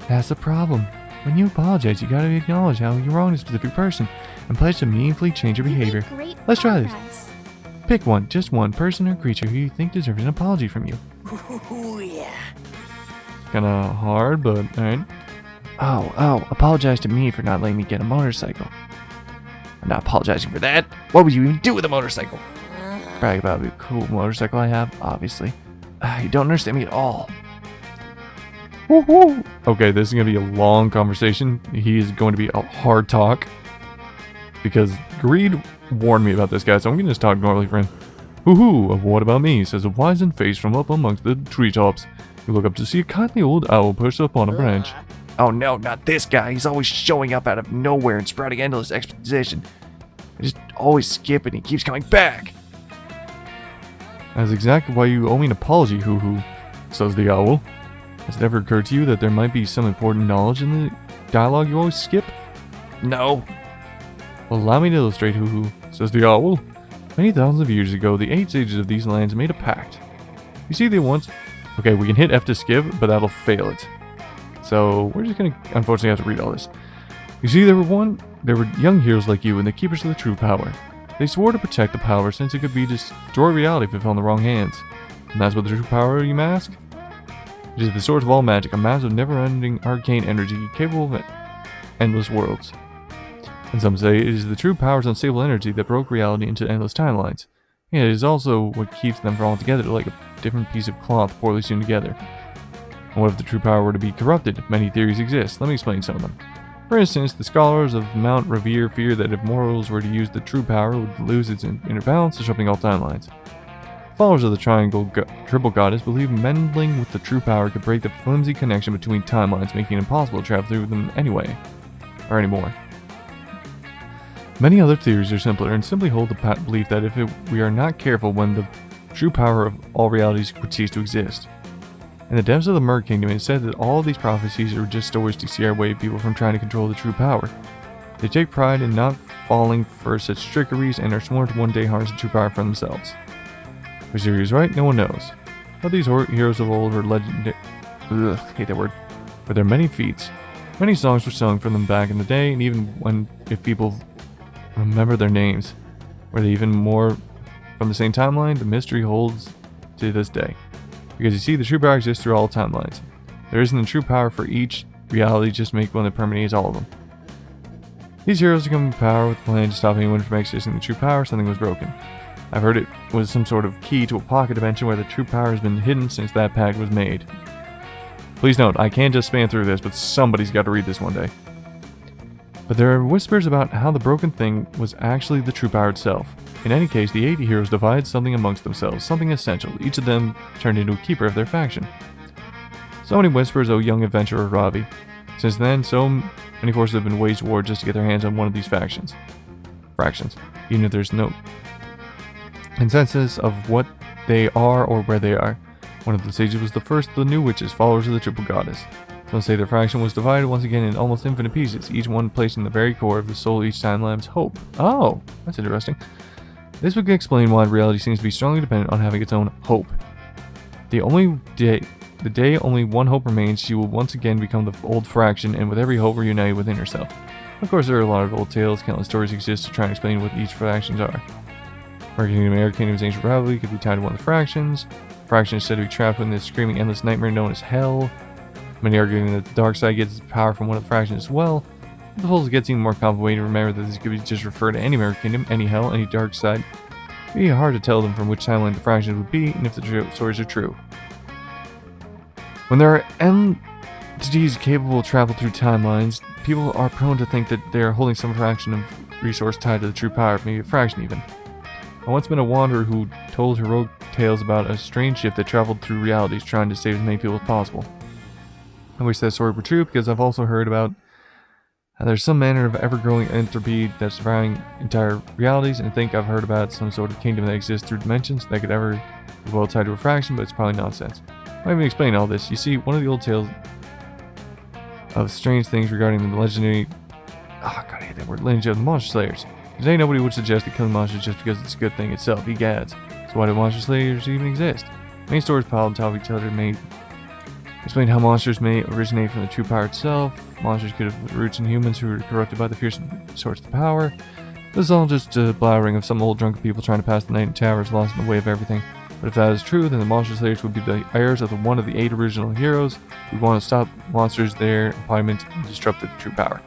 That's the problem. When you apologize, you gotta acknowledge how you wronged a specific person and pledge to meaningfully change your
You made
behavior.
great
Let's try this.
progress.
Pick one, just one person or creature who you think deserves an apology from you.
Ooh, yeah.
Kinda hard, but alright.
Oh, apologize to me for not letting me get a motorcycle. I'm not apologizing for that. What would you even do with a motorcycle? Brag about the cool motorcycle I have, obviously. You don't understand me at all.
Woohoo! Okay, this is gonna be a long conversation. He is going to be a hard talk. Because Greed warned me about this guy, so I'm gonna just talk normally for him. Woohoo! What about me? Says a wizened face from up amongst the treetops. You look up to see a kindly old owl perched upon a branch.
Oh no, not this guy. He's always showing up out of nowhere and sprouting endless exposition. I just always skip and he keeps coming back.
That's exactly why you owe me an apology, hoo-hoo, says the owl. Has it ever occurred to you that there might be some important knowledge in the dialogue you always skip?
No.
Well, allow me to illustrate, hoo-hoo, says the owl. Many thousands of years ago, the 8 sages of these lands made a pact. You see, they once... Okay, we can hit F to skip, but that'll fail it. So, we're just gonna, unfortunately, have to read all this. You see, there were young heroes like you and the keepers of the true power. They swore to protect the power since it could be destroy reality if it fell in the wrong hands. And that's what the true power, you ask? It is the source of all magic, a mass of never-ending arcane energy capable of endless worlds. And some say it is the true power's unstable energy that broke reality into endless timelines. And it is also what keeps them from all together like a different piece of cloth poorly sewn together. And what if the true power were to be corrupted? Many theories exist. Let me explain some of them. For instance, the scholars of Mount Revere fear that if mortals were to use the true power, it would lose its inner balance, disrupting all timelines. Followers of the triple goddess believe meddling with the true power could break the flimsy connection between timelines, making it impossible to travel through them anyway. Or anymore. Many other theories are simpler and simply hold the belief that we are not careful, when the true power of all realities would cease to exist. In the depths of the Merc Kingdom, it is said that all of these prophecies are just stories to scare away people from trying to control the true power. They take pride in not falling for such trickeries and are sworn to one day harness the true power for themselves. Which theory is right, no one knows. But these heroes of old were legendary. Hate that word. But their many feats. Many songs were sung for them back in the day, and even if people remember their names, were they even more from the same timeline, the mystery holds to this day. Because you see, the true power exists through all timelines. There isn't a true power for each reality, just make one that permeates all of them. These heroes come to power with a plan to stop anyone from accessing the true power. Something was broken. I've heard it was some sort of key to a pocket dimension where the true power has been hidden since that pact was made. Please note, I can't just span through this, but somebody's got to read this one day. But there are whispers about how the broken thing was actually the true power itself. In any case, the 80 heroes divided something amongst themselves, something essential. Each of them turned into a keeper of their faction. So many whispers, O young adventurer Aaravi. Since then, so many forces have been waged war just to get their hands on one of these fractions. Even if there's no consensus of what they are or where they are. One of the sages was the first of the new witches, followers of the triple goddess. Some say their fraction was divided once again in almost infinite pieces, each one placed in the very core of the soul each timeline's hope. Oh, that's interesting. This would explain why reality seems to be strongly dependent on having its own hope. The day only one hope remains, she will once again become the old fraction, and with every hope reunited within herself. Of course, there are a lot of old tales, countless stories exist to try and explain what each fractions are. Merc Kingdom and Air Kingdom's ancient rivalry could be tied to one of the fractions. Fractions said to be trapped in this screaming endless nightmare known as hell. Many arguing that the dark side gets its power from one of the fractions as well. But the whole gets even more complicated. Remember that this could be just refer to any Merc Kingdom, any hell, any dark side. It would be hard to tell them from which timeline the fractions would be, and if the stories are true. When there are entities capable of travel through timelines, people are prone to think that they are holding some fraction of resource tied to the true power, maybe a fraction even. I once met a wanderer who told heroic tales about a strange ship that traveled through realities trying to save as many people as possible. I wish that story were true, because I've also heard about how there's some manner of ever-growing entropy that's surviving entire realities, and I think I've heard about some sort of kingdom that exists through dimensions that could ever be well tied to a fraction, but it's probably nonsense. I'll even explain all this. You see, one of the old tales of strange things regarding the legendary... Oh god, I hate that word. Lineage of the Monster Slayers. Today nobody would suggest that killing monsters just because it's a good thing itself, egads. So why do Monster Slayers even exist? Main stories piled on top of each other may explain how monsters may originate from the true power itself. Monsters could have roots in humans who were corrupted by the fearsome source of power. This is all just a blabbering of some old drunken people trying to pass the night in towers lost in the way of everything. But if that is true, then the Monster Slayers would be the heirs of one of the 8 original heroes who want to stop monsters their employment and disrupt the true power.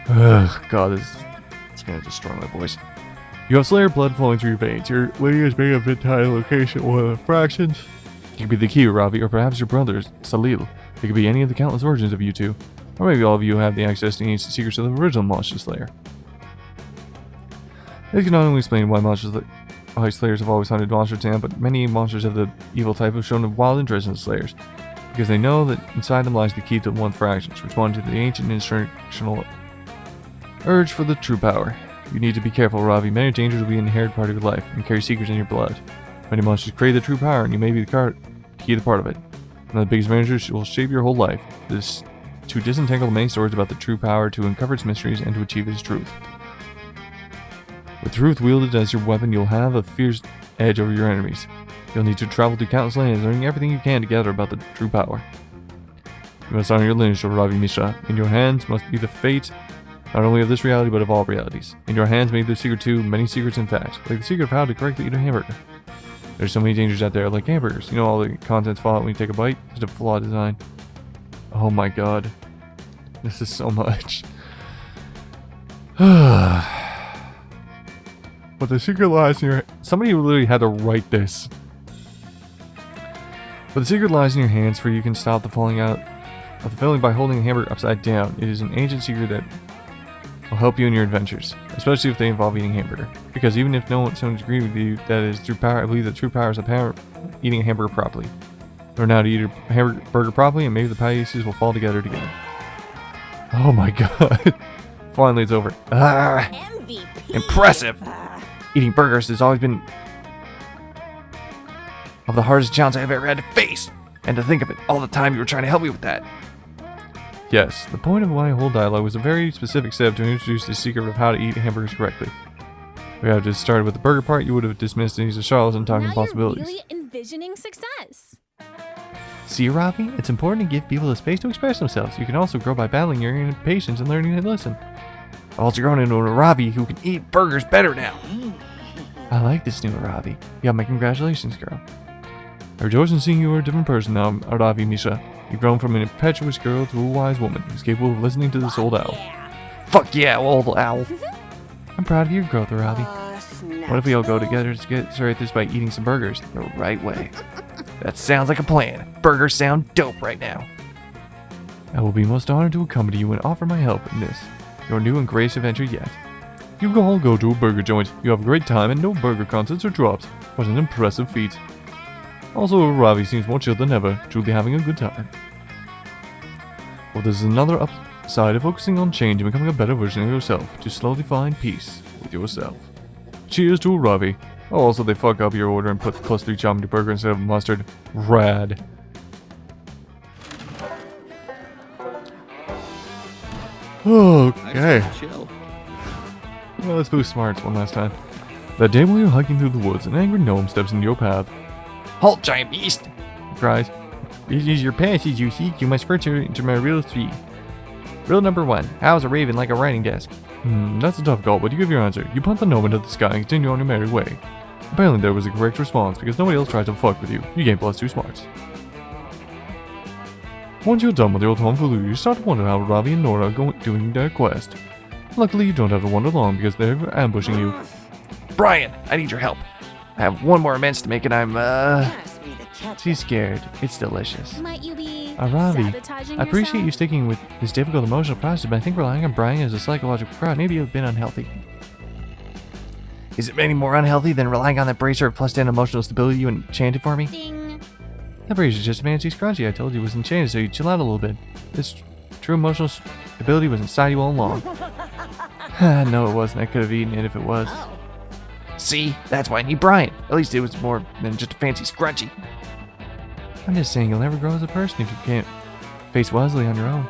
Ugh, god, it's gonna destroy my voice. You have Slayer blood flowing through your veins. Your lineage may have been tied to location one of the fractions. It could be the key, Aaravi, or perhaps your brothers, Salil. It could be any of the countless origins of you two. Or maybe all of you have the access to the ancient secrets of the original Monster Slayer. This can not only explain why Slayers have always hunted monster town, but many monsters of the evil type have shown a wild interest in the Slayers, because they know that inside them lies the key to one fractions, responding to the ancient instructional urge for the true power. You need to be careful, Aaravi. Many dangers will be an inherent part of your life, and carry secrets in your blood. Many monsters crave the true power, and you may be the key to part of it. One of the biggest dangers will shape your whole life. This to disentangle the main stories about the true power, to uncover its mysteries, and to achieve its truth. With truth wielded as your weapon, you'll have a fierce edge over your enemies. You'll need to travel through countless lands, learning everything you can to gather about the true power. You must honor your lineage, Aaravi Mishra. In your hands must be the fate, not only of this reality, but of all realities. In your hands may be the secret to many secrets, in fact, like the secret of how to correctly eat a hamburger. There's so many dangers out there, like hamburgers. You know, all the contents fall out when you take a bite. It's a flawed design. Oh my god. This is so much. But the secret lies in your... Somebody literally had to write this. But the secret lies in your hands, for you can stop the falling out of the filling by holding a hamburger upside down. It is an ancient secret that will help you in your adventures, especially if they involve eating hamburger. Because even if no one someone agrees with you that is true power, I believe that true power is the power of eating a hamburger properly. Learn how to eat a hamburger properly, and maybe the pieces will fall together together. Oh my god. Finally, it's over. Ah.
Impressive! Eating burgers has always been of the hardest challenge I've ever had to face. And to think of it, all the time you were trying to help me with that.
Yes, the point of my whole dialogue was a very specific step to introduce the secret of how to eat hamburgers correctly. If we had just started with the burger part, you would have dismissed these as charlatans talking
Now
possibilities.
you're really envisioning success.
See, Aaravi, it's important to give people the space to express themselves. You can also grow by battling your impatience and learning to listen.
I've also grown into an Aaravi who can eat burgers better now.
I like this new Aaravi. You got my congratulations, girl. I rejoice in seeing you are a different person now, Aaravi Misha. You've grown from an impetuous girl to a wise woman who's capable of listening to this old owl.
Fuck yeah, old owl.
I'm proud of your growth, Aaravi.
Snap.
What if we all go together to get started this by eating some burgers the right way?
That sounds like a plan. Burgers sound dope right now.
I will be most honored to accompany you and offer my help in this, your new and greatest adventure yet. You all go to a burger joint. You have a great time and no burger concerts or drops. What an impressive feat. Also, Aaravi seems more chill than ever, truly having a good time. Well, there's another upside of focusing on change and becoming a better version of yourself, to slowly find peace with yourself. Cheers to Aaravi. Oh, also they fuck up your order and put +3 chopped burger instead of mustard. Rad. Okay.
I just chill.
Well, let's boost smarts one last time. That day while you're hiking through the woods, an angry gnome steps into your path.
Halt, giant beast!
He cries, "This is your passage you seek. You must first enter my riddle 3.
Rule number 1. How is a raven like a writing desk?
That's a tough call, but you give your answer. You punt the gnome into the sky and continue on your merry way. Apparently there was a correct response, because nobody else tries to fuck with you. You gain +2 smarts. Once you're done with your tomfoolery, you start to wonder how Aaravi and Nora are doing their quest. Luckily, you don't have to wonder long, because they're ambushing you.
Brian, I need your help. I have one more immense to make and I'm,
Pass me the ketchup.
She's scared. It's delicious.
Might you be
Aaravi,
sabotaging
I appreciate you
yourself?
sticking with this difficult emotional process, but I think relying on Brian as a psychological crowd may be a bit unhealthy.
Is it any more unhealthy than relying on that bracer of +10 emotional stability you enchanted for me?
Ding.
That bracer's just a fancy scrunchie I told you was enchanted, so you chill out a little bit. This true emotional stability was inside you all along. No, it wasn't. I could have eaten it if it was.
See? That's why I need Brian. At least it was more than just a fancy scrunchie.
I'm just saying you'll never grow as a person if you can't face Wesley on your own.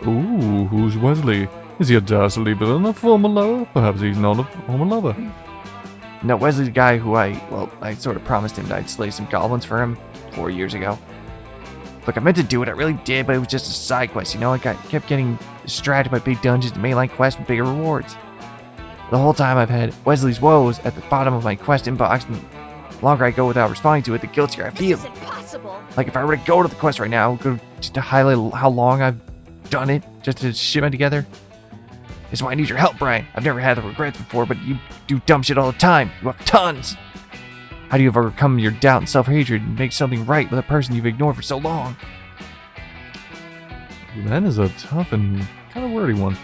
Ooh, who's Wesley? Is he a dastardly villain, a former lover? Perhaps he's not a former lover.
No, Wesley's the guy who I sort of promised him that I'd slay some goblins for him 4 years ago. Look, I meant to do it, I really did, but it was just a side quest, you know? Like, I kept getting distracted by big dungeons and mainline quests with bigger rewards. The whole time I've had Wesley's woes at the bottom of my quest inbox, and the longer I go without responding to it, the guiltier I feel.
This is impossible.
Like, if I were to go to the quest right now, go just to highlight how long I've done it, just to ship it together. This is why I need your help, Brian. I've never had the regrets before, but you do dumb shit all the time. You have tons. How do you overcome your doubt and self-hatred and make something right with a person you've ignored for so long?
That is a tough and kind of wordy one.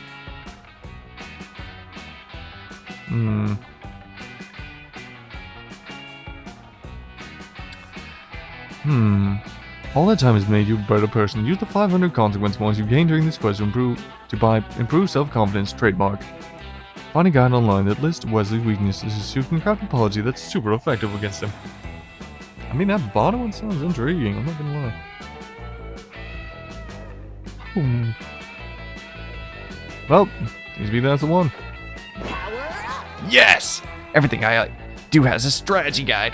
All that time has made you a better person. Use the 500 consequence points you gained during this quest to buy improved self-confidence trademark. Find a guide online that lists Wesley's weaknesses so you can craft an apology that's super effective against him. I mean, that bottom one sounds intriguing, I'm not gonna lie. Well, seems to be that's the one.
Yes! Everything I do has a strategy guide.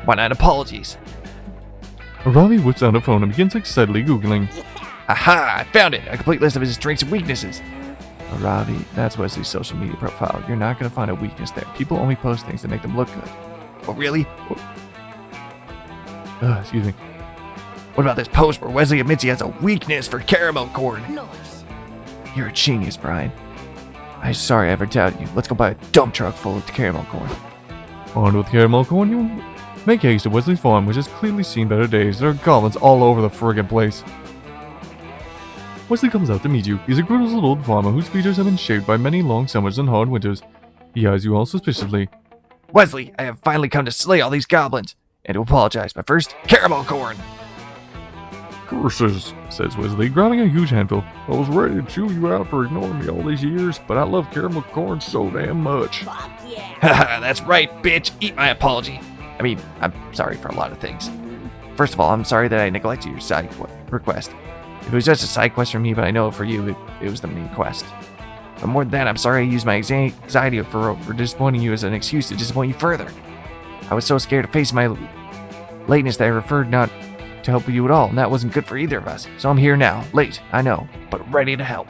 Why not apologies?
Aaravi whips out a phone and begins excitedly Googling.
Aha! I found it! A complete list of his strengths and weaknesses.
Aaravi, that's Wesley's social media profile. You're not gonna find a weakness there. People only post things that make them look good.
Oh, really?
Excuse me.
What about this post where Wesley admits he has a weakness for caramel corn?
Nice.
You're a genius, Brian. I'm sorry I ever doubted you. Let's go buy a dump truck full of caramel corn.
Armed with caramel corn, you make haste to Wesley's farm, which has clearly seen better days. There are goblins all over the friggin' place. Wesley comes out to meet you. He's a grizzled old farmer whose features have been shaped by many long summers and hard winters. He eyes you all suspiciously.
Wesley, I have finally come to slay all these goblins. And to apologize, but first, caramel corn.
curses, says Wesley, grabbing a huge handful. I was ready to chew you out for ignoring me all these years, but I love caramel corn so damn much.
Fuck yeah.
Haha, that's right, bitch. Eat my apology. I mean, I'm sorry for a lot of things. First of all, I'm sorry that I neglected your side request. If it was just a side quest for me, but I know for you, it was the main quest. But more than that, I'm sorry I used my anxiety for disappointing you as an excuse to disappoint you further. I was so scared to face my lateness that I preferred not to help you at all, and that wasn't good for either of us. So I'm here now, late, I know, but ready to help.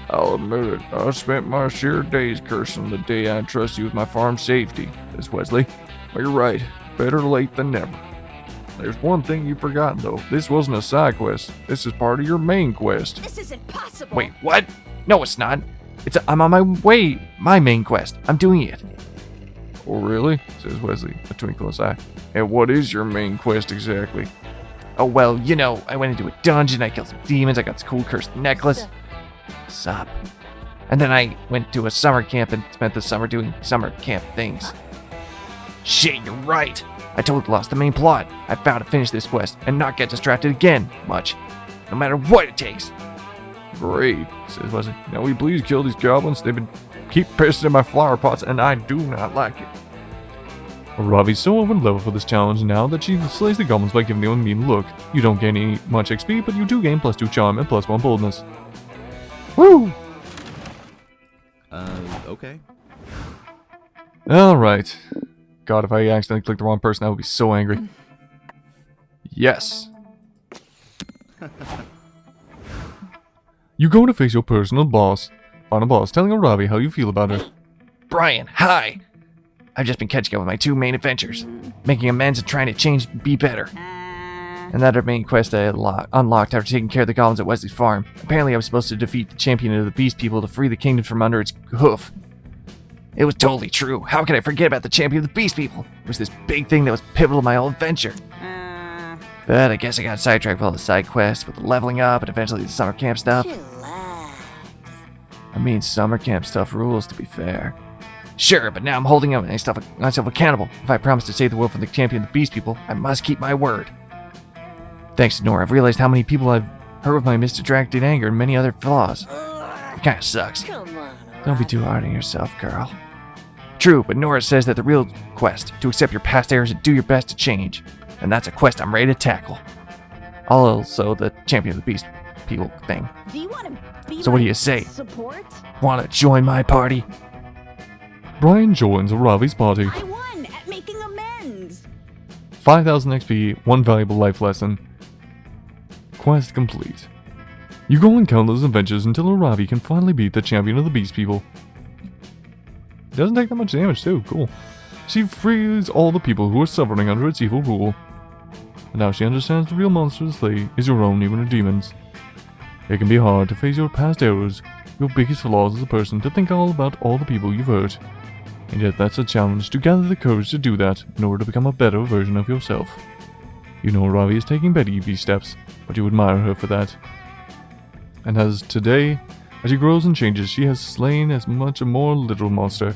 I'll admit it, I spent my share days cursing the day I trust you with my farm safety, says Wesley. But you're right, better late than never. There's one thing you've forgotten though. This wasn't a side quest. This is part of your main quest.
This isn't possible.
Wait, what? No, it's not. I'm on my way, my main quest. I'm doing it.
Oh really? Says Wesley, a twinkle in his eye. And what is your main quest exactly?
Oh, well, you know, I went into a dungeon, I killed some demons, I got this cool cursed necklace. Sup? And then I went to a summer camp and spent the summer doing summer camp things. Shit, you're right. I totally lost the main plot. I vowed to finish this quest and not get distracted again much, no matter what it takes.
Great, says Wesley. Now will you please kill these goblins? They've been keep pissing in my flower pots and I do not like it. Aaravi's so over level for this challenge now that she slays the goblins by giving them a mean look. You don't gain any much XP, but you do gain +2 charm and +1 boldness. Woo!
Okay.
Alright. God, if I accidentally clicked the wrong person, I would be so angry. Yes. You go to face your personal boss. Final boss, telling Aaravi how you feel about her.
Brian, hi! I've just been catching up with my 2 main adventures, making amends and trying to change be better. And that main quest I unlocked after taking care of the goblins at Wesley's farm. Apparently I was supposed to defeat the champion of the beast people to free the kingdom from under its hoof. It was totally true. How could I forget about the champion of the beast people? It was this big thing that was pivotal to my whole adventure. But I guess I got sidetracked with all the side quests, with the leveling up, and eventually the summer camp stuff.
Relax.
I mean, summer camp stuff rules, to be fair. Sure, but now I'm holding myself accountable. If I promise to save the world from the champion of the beast people, I must keep my word. Thanks to Nora, I've realized how many people I've hurt with my misdirected anger and many other flaws. It kinda sucks.
Come on.
Don't be too hard on yourself, girl. True, but Nora says that the real quest, to accept your past errors and do your best to change. And that's a quest I'm ready to tackle. Also, the champion of the beast people thing.
Do you want to be
So what
my
do you say?
Support?
Wanna join my party?
Brian joins Aaravi's party.
I won at making amends.
5000 XP, 1 valuable life lesson. Quest complete. You go on countless adventures until Aaravi can finally beat the champion of the beast people. Doesn't take that much damage too, cool. She frees all the people who are suffering under its evil rule. And now she understands the real monster to slay is your own inner demons. It can be hard to face your past errors, your biggest flaws as a person, to think all about all the people you've hurt. And yet that's a challenge to gather the courage to do that in order to become a better version of yourself. You know Aaravi is taking baby steps, but you admire her for that. And as today, as she grows and changes, she has slain as much a more literal monster.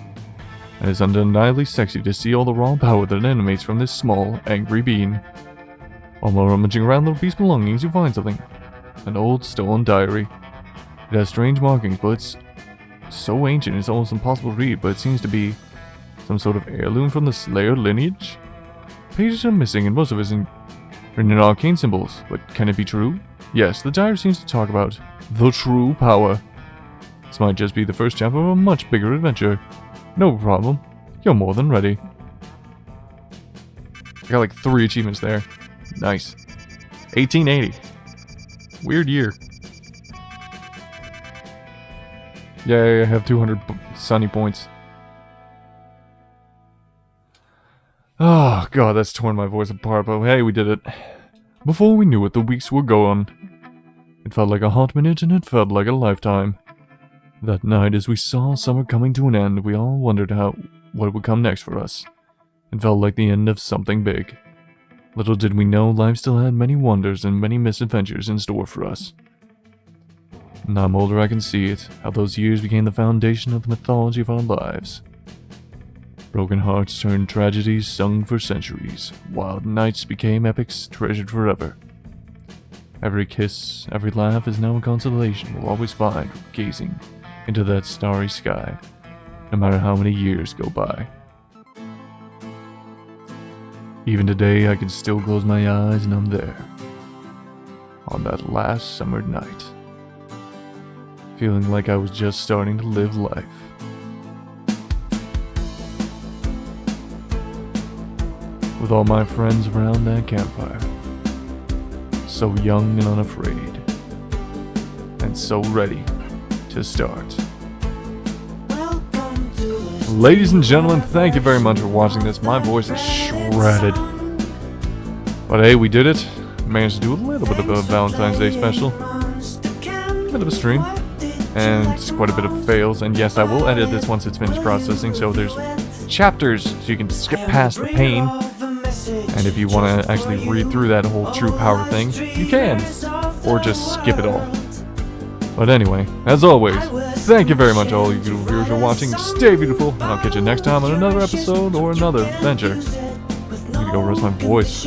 And it's undeniably sexy to see all the raw power that emanates from this small, angry being. While rummaging around the beast's belongings, you find something. An old stolen diary. It has strange markings, but it's so ancient it's almost impossible to read, but it seems to be some sort of heirloom from the Slayer lineage. Pages are missing and most of it is written in arcane symbols, but can it be true? Yes, the diary seems to talk about the true power. This might just be the first chapter of a much bigger adventure. No problem. You're more than ready. I got like 3 achievements there. Nice. 1880. Weird year. Yay, I have 200 sunny points. Oh god, that's torn my voice apart, but hey, we did it. Before we knew it, the weeks were gone. It felt like a hot minute and it felt like a lifetime. That night, as we saw summer coming to an end, we all wondered what would come next for us. It felt like the end of something big. Little did we know life still had many wonders and many misadventures in store for us. Now I'm older, I can see it, how those years became the foundation of the mythology of our lives. Broken hearts turned tragedies sung for centuries. Wild nights became epics treasured forever. Every kiss, every laugh is now a consolation we'll always find gazing into that starry sky, no matter how many years go by. Even today, I can still close my eyes and I'm there. On that last summer night. Feeling like I was just starting to live life. With all my friends around that campfire. So young and unafraid. And so ready to start. Ladies and gentlemen, thank you very much for watching this. My voice is shredded. But hey, we did it. Managed to do a little bit of a Valentine's Day special. Bit of a stream. And quite a bit of fails. And yes, I will edit this once it's finished processing. So there's chapters so you can skip past the pain. And if you want to actually read through that whole true power thing, you can. Or just skip it all. But anyway, as always, thank you very much all you beautiful viewers for watching. Stay beautiful, and I'll catch you next time on another episode or another adventure. I need to go rest my voice.